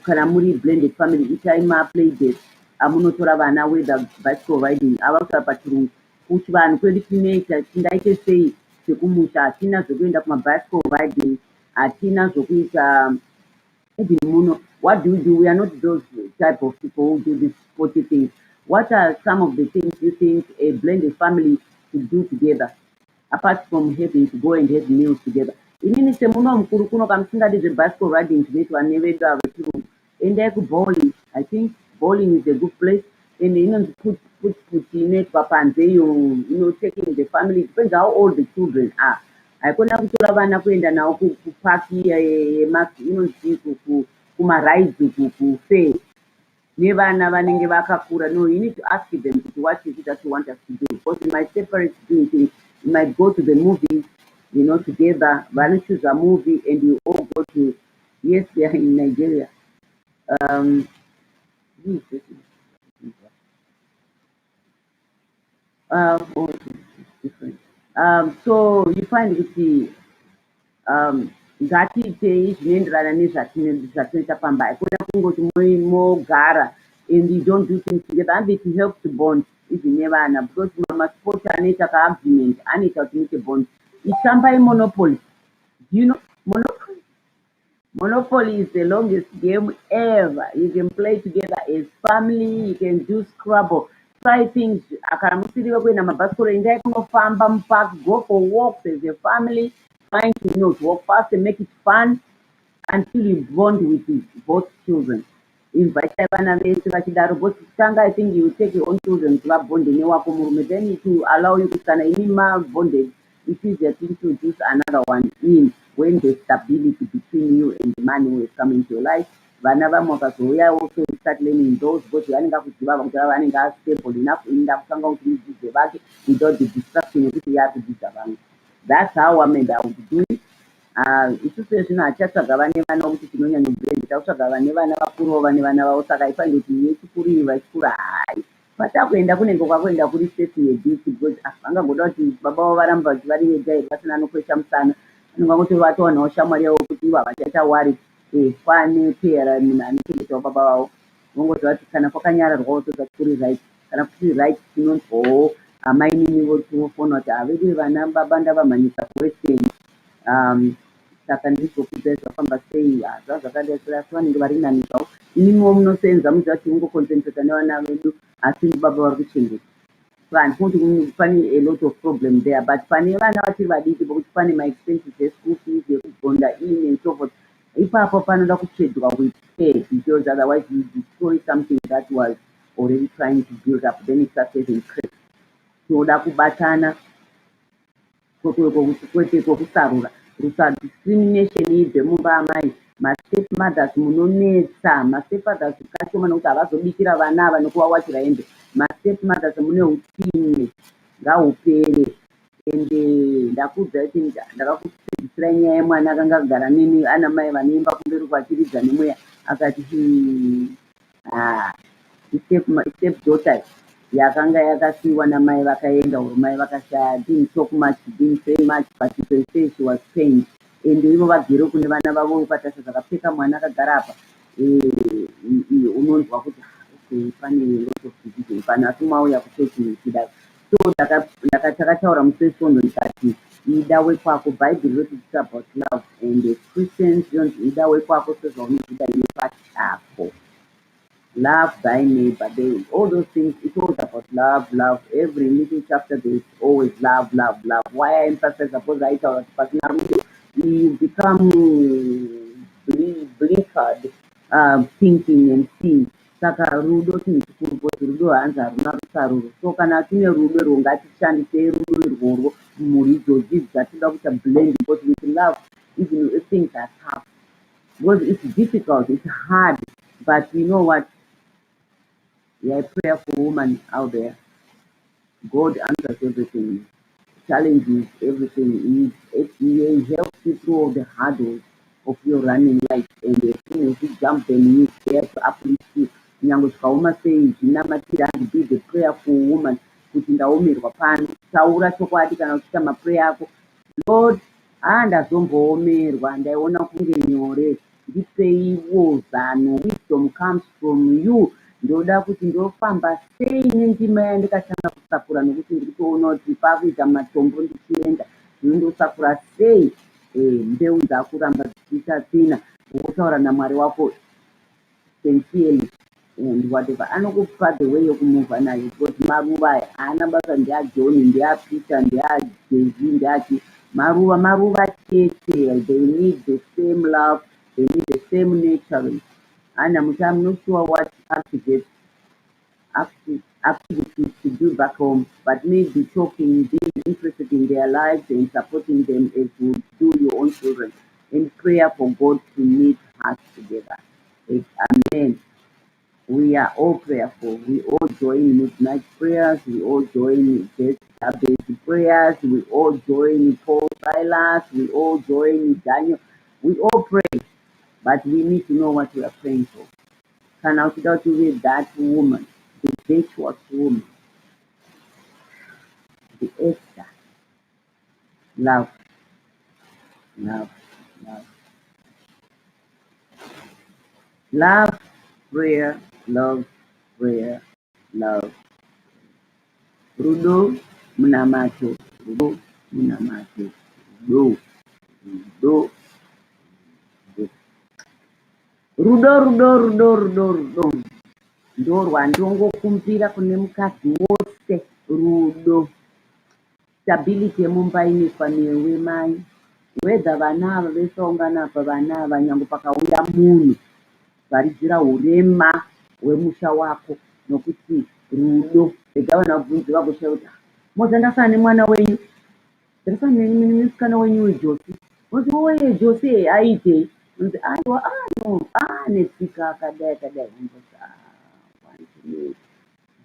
kana muri blended family, itai play date, amunotora vana whether bicycle riding, avakura pachirungu, kuti vanhu kwedu tinoita tingaite sei sekumusha, hatina zvokuenda bicycle riding, hatina zvokuita even muno. What do we do? We are not those type of people who do these sporty things. What are some of the things you think a blended family should do together, apart from having to go and have meals together? Inini semuno mukuru kuno kamusingadi zvebicycle riding zvinoitwa nevedu ava vechirungu, endai kubowling. I think bowling is a good place, and put inoitwa panze iyo, taking the family, depends how old the children are. Haikona kutora vana kuenda navo kupaki inonzi kumarides kufair nevana vanenge vakakura. No, you need to ask them what is it that you want us to do, because you might separate doing things. You might go to the movies, together. Vana choose a movie and you all go to, yes, we are in Nigeria. Different. So you find kuti ngatiitei zvinoenderana nezvatinoita pamba. Haikona kungoti mogara and you don't do things together, and it helps to bond even nevana, because masport anoita kaargument anoita kuti muite bond. Itambai Monopoly. Do you know Monopoly? Monopoly is the longest game ever. You can play together as family, you can do Scrabble. Try things. Kana musiriwe kuenda mabhasikoro, endai kunofamba mupark, go for walks as a family, trying to walk fast and make it fun until you bond with both children. Invite vana vese vachidaro, but kutanga I think you take your own children to bond newako murume, then it will allow you to kana inima bonded. It is easier to introduce another one in when there's stability between you and the man who is coming to your life. Vana vamwe vakazouya also start learning those, because vanenge kuziva kuti vanenge are stable enough inda kutanga kuti mudzidze vake without the distraction yekuti yakudzidza vamwe. That's how I would do it. Isusu zvino hatichatsvaga vane vana kuti tinonyanya kublend, takutsvaga vane vana vakuru vane vana vavo, saka haifaniri kuti vechikuru ivi vachikura hai patakuenda kunenge kwakuenda kuri state yediki, because vangangoda kuti baba vavo varamba vari vega here pasina anokwesha musana, vanonga kuti vatowanawo shamwari yavo kuti ivo havachaita wari fane pera munhu anochengetawo baba vavo. Vongoti vati kana kwakanyararwawo toza kuri right, kana kuti right tinonzwawo amaininivo tinofona kuti havedu vana baba ndavamhanyisa kuwestern. Saka ndizvokudza zvafamba sei zvazvakadai vanenge vari nani zvavo. Inimiwo munosenza muziva kuti ungoconcentrata nevana vedu asi baba vari kuchengeta. So handifuni pane a lot of problem there, but pane vana vachiri vadiki pokuti pane maexpenses eschool fees ekugonda in and so forth. Ipapo panoda kuchedwa with care, because otherwise you destroy something that was already trying to build up, then it starts getting cracked. Tinoda kubatana kwete kwokusarura discrimination ibve mumba amai. Mastep mothers munonetsa, mastep fathers kashoma nokuti havazobikira vana ava nokuvawachira hembe. Mastep mothers mune utsinye ngahupere. Ende ndakudza kuti ndakakudzidzisira nyaya yemwana akanga agara neni ana mai vaneimba kumberi kwachiridza nemweya akati step daughter yakanga yakasiiwa namai vakaenda, mai vakashaya, didn't talk much, didn't say much, but you can say she was pained. And ivo vagere kune vana vavo ukatasa zvakapfeka mwana akagara apa unonzwa kuti pane lot of division pana asi mauya kuchechi kudai. So takataura musesvondo ndikati ida wekwako, bhaibheri roti it's about love, and as Christians yonzi ida wekwako sezvaunozvida iwe pachako. Love thy neighbor. All those things, it's all about love, love. Every little chapter there is always love, love, love. Why I emphasize suppose I tell you become blinkered thinking and seeing. Saka rudo chinhu chikuru kuti rudo hanzi haruna rusaruro. So kana tine rudo rwo ngatishandise rudo irworwo mumhuri idzodzo dzatinoda kuita blend, because with love even if things are tough, because it's difficult, it's hard, but you know what, we are a prayerful woman out there. God answers everything, challenges everything. He helps you through all the hurdles of your running life, and as soon as you jump and you there to uplift you. Nyango chikaoma sei zvinamatira and be the prayerful woman kuti ndaomerwa pano taura chokwadi kana kuchita maprayer ako. Lord, ndazombomerwa ndaiona kunge nyore, ndipeiwo zano. Wisdom comes from you. Ndoda kuti ndofamba sei nendima yandikatanga kusakura, nokuti ndiri kuona kuti pakuita matombo ndichienda ndinondosakura sei mbeu dzakuramba dzichiita tsina, wotaura namwari wako sincerely and whatever. Anokupa the way yokumuvha nayo, because maruva aya haana basa ndeaJohn, ndeaPeter, ndeaJay-Z, ndeati maruva chete. They need the same love, they need the same nurturing. And I'm not sure what activities to do back home, but maybe talking, being interested in their lives and supporting them as you do your own children, in prayer for God to meet us together. Amen. We are all prayerful. We all join midnight prayers. We all join basic prayers. We all join Paul Silas. We all join Daniel. We all pray, but we need to know what we are praying for. Can I tell you that woman, the virtuous woman, the Esther, love, love, love, love, prayer, love, prayer, love. Rudo munamacho, rudo munamacho, rudo, rudo, rudo, rudo, rudo, rudo, rudo. Ndo rwandongokumbira kune mukadzi wose. Rudo, stability yemumba iniswa newe mai, whether vana ava vesaungana apa vana ava, nyange pakauya munhu varidzira urema hwemusha wako, nokuti rudo. Vega vana bvunzi vagoshaira kuti mozandasana nemwana wenyu, ndasana nemusikana wenyu weJosi. Woti oye Josi aitei? Unzi aiwa netsika akadai.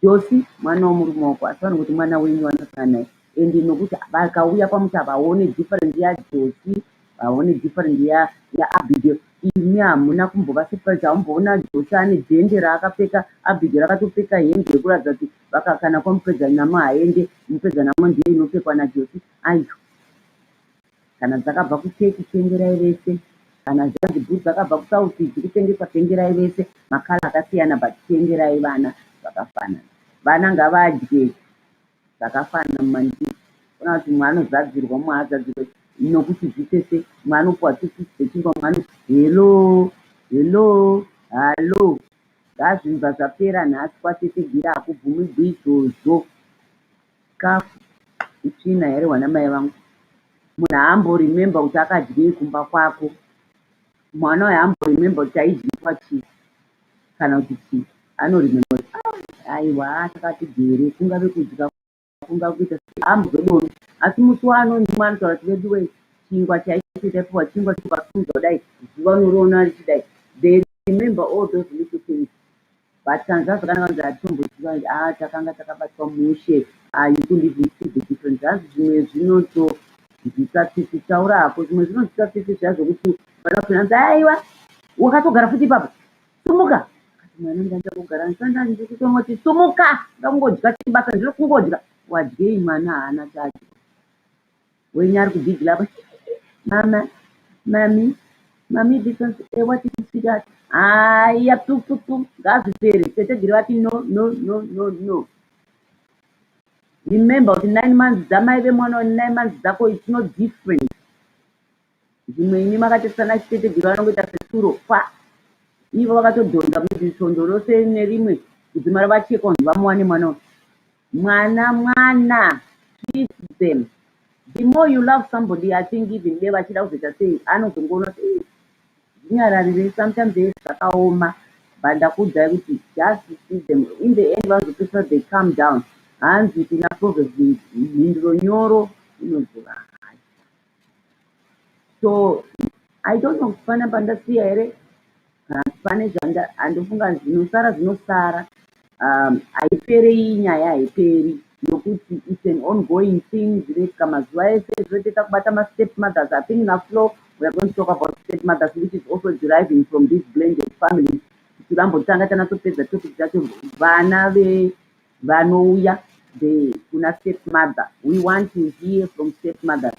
Josi mwana womurume wako, asi vanhu kuti mwana wenyu wandasana naye. Ende nokuti vakauya pamuta vaone different yaJosi, vaone different yaAbigail. Imi hamuna kumbova surprise, hamumboona Josi ane dhende raakapfeka, Abigail akatopfeka hembe yekuratidza kuti vakakana kwamupedza namo haende, mupedza namo ndiyo inopfekwa naJosi. Aiyo, kana dzakabva kucheki tengerai vese, kana zvanzi bhutsu dzakabva kusauti dzikutengeswa tengerai vese, makala akasiyana but tengerai vana zvakafanana. Vana ngavadye zvakafanana mumandiro. Ona kuti mwana anozadzirwa mwaazadzirwa, nokuti zvitese mwana upuwa chingwa mwana hello ngazvimba zvapera nhasi kwatete Gire hakubvumirwi izvozvo. Chikafu itsvina here wana mai vangu. Munhu haamborememba kuti akadyei kumba kwako. Mwana wayo haamborememba kuti aidyikwa chii kana kuti chii. Anorememba kuti aiwa takati Gire kungave kudya, kungave kuita haambozodoni. Asi musi waanonzi mwana taura kuti vedu wei chingwa chaicho taipiwa chingwa chikasunza kudai zuva unoriona richidai. They remember all those little things. But kanzvazo kana vanzi hatomboziva takanga takabatwa mushe, you couldn't even see the difference. Asi zvimwe zvinotobvisa tsitsi, taura hapo, zvimwe zvinobvisa tsitsi zvazvokuti vana kunanzi aiwa wakatogara futi ipapo, sumuka. Mwana ndandakugara ndisanda ndikutomoti sumuka, ngakungodya chibasa ndiri kungodya. Wadyei mwana haana chacho. Wenyu ari kudhigila apa mami this one, what is it? Aya tututu ngazvipere. Tete Gire vati no. Remember kuti 9 months dzamai vemwana 9 months dzako, it's not different. Zvimwe ini makatesana chitete Gire vanongoita seturo pa ivo vakatodhonza mudhisondo rose nerimwe kudzimara vachekwa kuti vamuwane mwana treat them. The more you love somebody, I think even they vachida kuzoita sei anozongoona sei nyararire sometimes zvakaoma, but ndakuudzai kuti just see them in the end vazopesa they calm down. Hanzi kuna proverbs mhinduro nyoro inozova hai. So I don't know fana pandasiya here pane handofunga zvinosara haiperi iyi nyaya haiperi nokuti it's an ongoing thing zvinoitika mazuva ese zvinoteta kubata mastep mothers. I think naflo we are going to talk about step mothers which is also deriving from these blended families. Tirambotanga tanatsopedza topic dzacho vana vanouya kuna step mother. We want to hear from step mothers.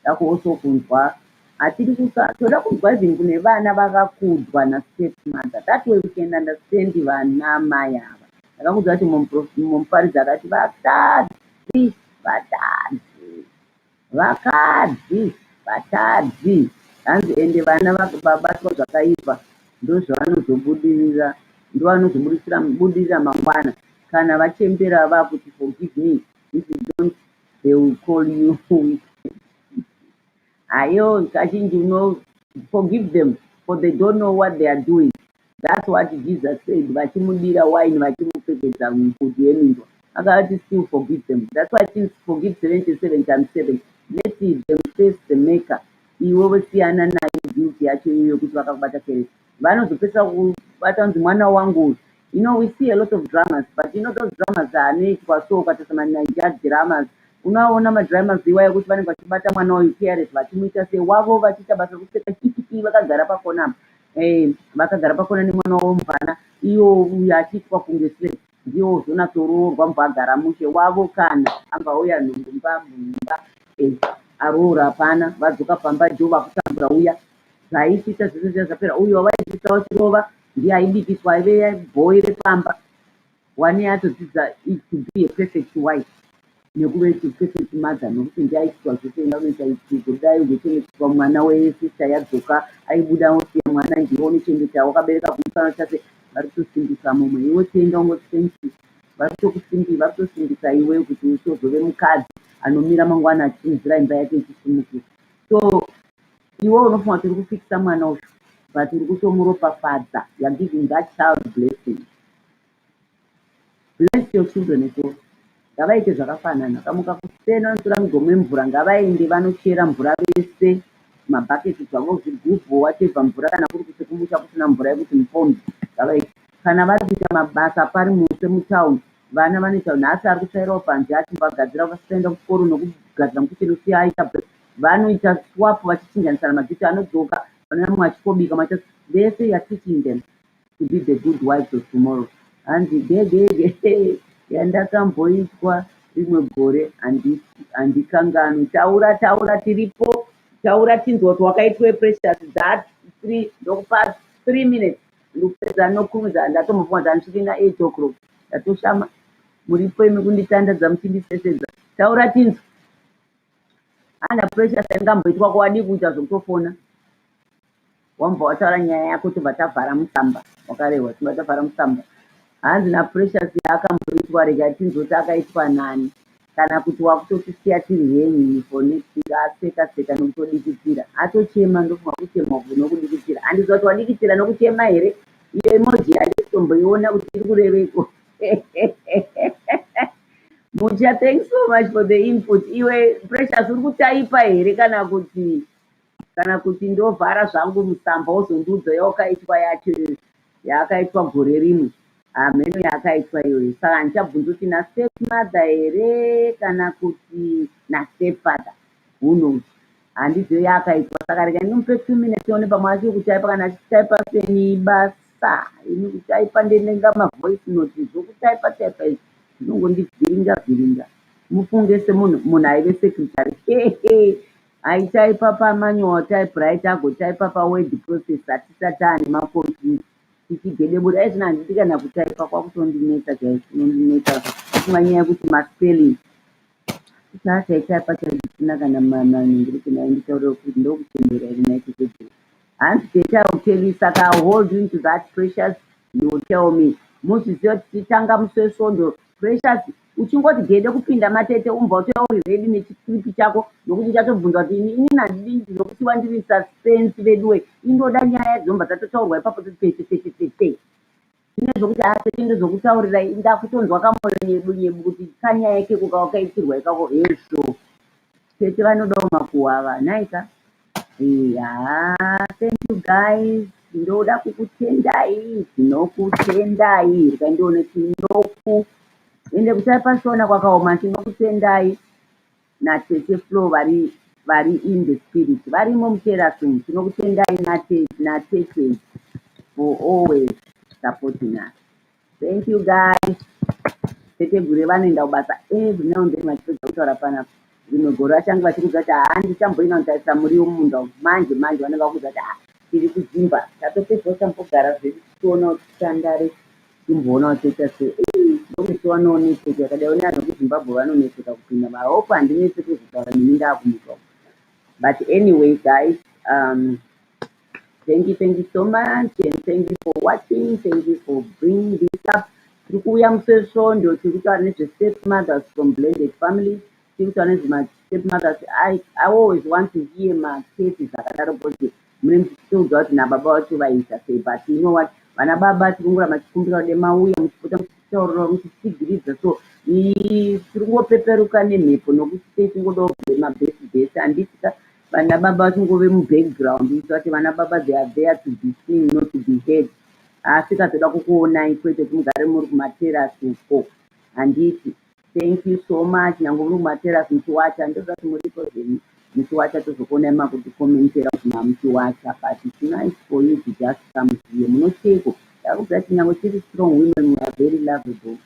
Dako also kunzwa toda kunzwa even kune vana vakakudwa nastep mother. That way we can understand vana mai ava. Ndakakuudza kuti muparidzi akati vakadzi hanzi ende vana vabatwa zvakaipa ndozvavanozobudirira ndovanozobudira mangwana kana vachembera vakuti forgive me if you don't they will call you ayo kazhinji forgive them for they don't know what they are doing. That's what Jesus said. Vachimudira wine vachimupfekedza mufudzi yeminzwa akati still forgive them. That's why since forgive 77 times 7. Let's see them face the maker. Iwe siyana nayo duty yacho iyo kuti vakakubata kereke vanozopesa kubata kunzi mwana wangu. We see a lot of dramas, but those dramas anoitwa so ukatasama Nigeria dramas unaona madramas iwayo kuti vanenge vachibata mwana wayo careless vachimuita sewavo vachiita basa kuseka chikiki vakagara pakona vakagara pakona nemwana wavo mubvana iyo uyo achiitwa kunge slave ndiwo zonatoroorwa mubvagara mushe wavo kana ambauya nhungumba aroora hapana vadzoka pamba jo vakutambura uya zvaichiita zvese zvapera uyo wavaidzidzisa wachirova ndiye aibikiswa aive bhoyi repamba wani atodzidza to be a perfect wife nekuve perfect mother nokuti ndiaiitwa zvese inganoita itiko dai ugochengetwa mwana wesista yadzoka aibuda osiya mwana ndiwo unochengeta wakabereka kumusana chase vari kutosimbisa mumwe iwe tienda ungotsensi vari kutosimbisa iwe kuti usozove mukadzi anomira mangwana achinzira imba yake ichisimukira. So iwe unofunga kuti uri kufikisa mwana uyu but uri kutomuropafadza. You are giving that child blessing. Bless your children as well. Ngavaite zvakafanana kamuka kusena notora migomwe mvura ngavaende vanochera mvura vese mabhaketi zvavo zvigubhu wachebva mvura kana kuri kusekumusha kusina mvura yekuti mupombi ngavaite kana vari kuita mabasa pari muse mutaundi vana vanoita nhasi ari kutsvairawo panze achimbagadzira vasaenda kuchikoro nokugadzira mukicheni usiya aita vanoita swap vachichinjanisana madzito anodzoka vanona mumwe achikobika machasi vese you are teaching them to be the good wives of tomorrow. Hanzi gegege yandakamboitwa rimwe gore handikanganwi taura tiripo taura tinzwa kuti wakaitwe precious that 3 ndokupa 3 minutes ndokupedza nokurumidza ndatombofungwa dzandisvike na8 o'clock ndatoshama muripo imi kunditandadza muchindisesedza taura tinzwa anda precious aingamboitwa kwadi kuita zvokutofona wambva wataura nyaya yako tobva tavhara musamba wakarehwa tobva tavhara musamba hanzi naprecious yaakamboitwa rega tinzoti akaitwa nani kana kuti wakutotisiya tiri henyu for next week aseka nokutodikitira atochema ndofunga kuchema nokudikitira handiziva kuti wadikitira nokuchema here iyo emoji handisitomboiona kuti iri kureveko Mucha, thanks so much for the input. Iwe precious uri kutaipa here kana kuti ndovhara zvangu musamba wozondiudza yawakaitwa yacho yakaitwa gore rimwe mheno yakaitwa iyoyo saka handichabvunza kuti nastep mother here kana kuti nastep father who handiziyo yakaitwa saka rega ndimupe 2 minutes one pamwe achiri kutaipa kana achitaipa seni basa ini kutaipa ndenenga mavoice note zvokutaipa taipa izvi zvinongondivhiringa mufunge semunhu aive secretary aitaipa pamanual typewriter agotaipa paword processor atisati ane makompyuta tichigedebura izvina handidi kana kutaipa kwakutondinetsa chaizvinondinetsa kumanyaya yekuti maspelling taitaitaipa chaizvisina kana maningiriki nainditaurira kuti ndokuchembera rinaitikedzera hanzi tetautelii saka I'll hold you into that precious you will tell me muzviziva kuti titanga musesvondo precious uchingoti gede kupinda matete umbva utoya uri redi nechikiripi chako nokuti chatobvunzwa kuti ini handidi ndinokusiwa ndiri suspense veduwe indoda nyaya dzombva dzatotaurwa ipapo totete zvine zvokuti asete ndozokutaurirai ndakutonzwa kamoyo nyebu kuti kanyaya yake kukawakaitirwa ikako hezvo tete vanodawo makuhwa naika thank you guys ndoda kukutendai tinokutendai rikandione tinoku ende kusai pasona kwakaoma tinokutendai natete flow vari in the spirit varimo muterasum tinokutendai natete for always supporting us. Thank you guys. Tete Gire vanoenda kubasa every now and then vachipedza kutaura panapa rimwe gore vachange vachikudza kuti handichamboina kutarisa muriwo mumunda manje vanenge vakudza kuti tiri kudzimba tatopedza kuchambogara zvedu tichiona kuti tandare timboona kutoita sei ndokuti tiwanoonetseka yakadai nevanhu vekuzimbabwe vanonetseka kupinda mahope handinetseke kutaura nemi ndaakunyika but anyway guys thank you so much and thank you for watching, thank you for bringing this up. Tiri kuuya musesvondo tiri kutaura nezve mothers from blended families tiri kutaura nezve I always want to hear macases akadaro kuti mune muchiudza kuti nababa vacho vaita sei but you know what vana baba tiri kungoramba tichikumbira kuti mauya muchipota muchitaurira muchitsigiriza so tiri kungopeperuka nemhepo nokuti tichingodawo mabhesi handisika vana baba vachingove mubackground kuitira kuti vana baba they are there to be seen not to be heard asi kazoda kukuonai kwete kumugare muri kumaterasi uko handiti thank you so much nyange muri kumaterasi muchiwacha ndozati muripo zvenyu muchiwacha tozokuonai makutikomentera kuti mamuchiwacha but it's nice for you to just come here munocheko ndakubvira kuti nyange tiri strong women we are very lovable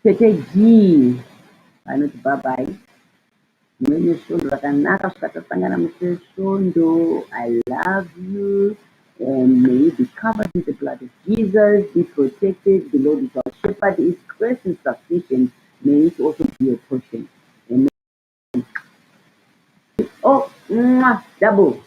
tete G vanoti bye mune svondo rakanaka zvakatasangana musesvondo I love you and may you be covered in the blood of Jesus, be protected, the Lord is our shepherd, his grace is sufficient, may it also be your portion. Amen. Oh, double.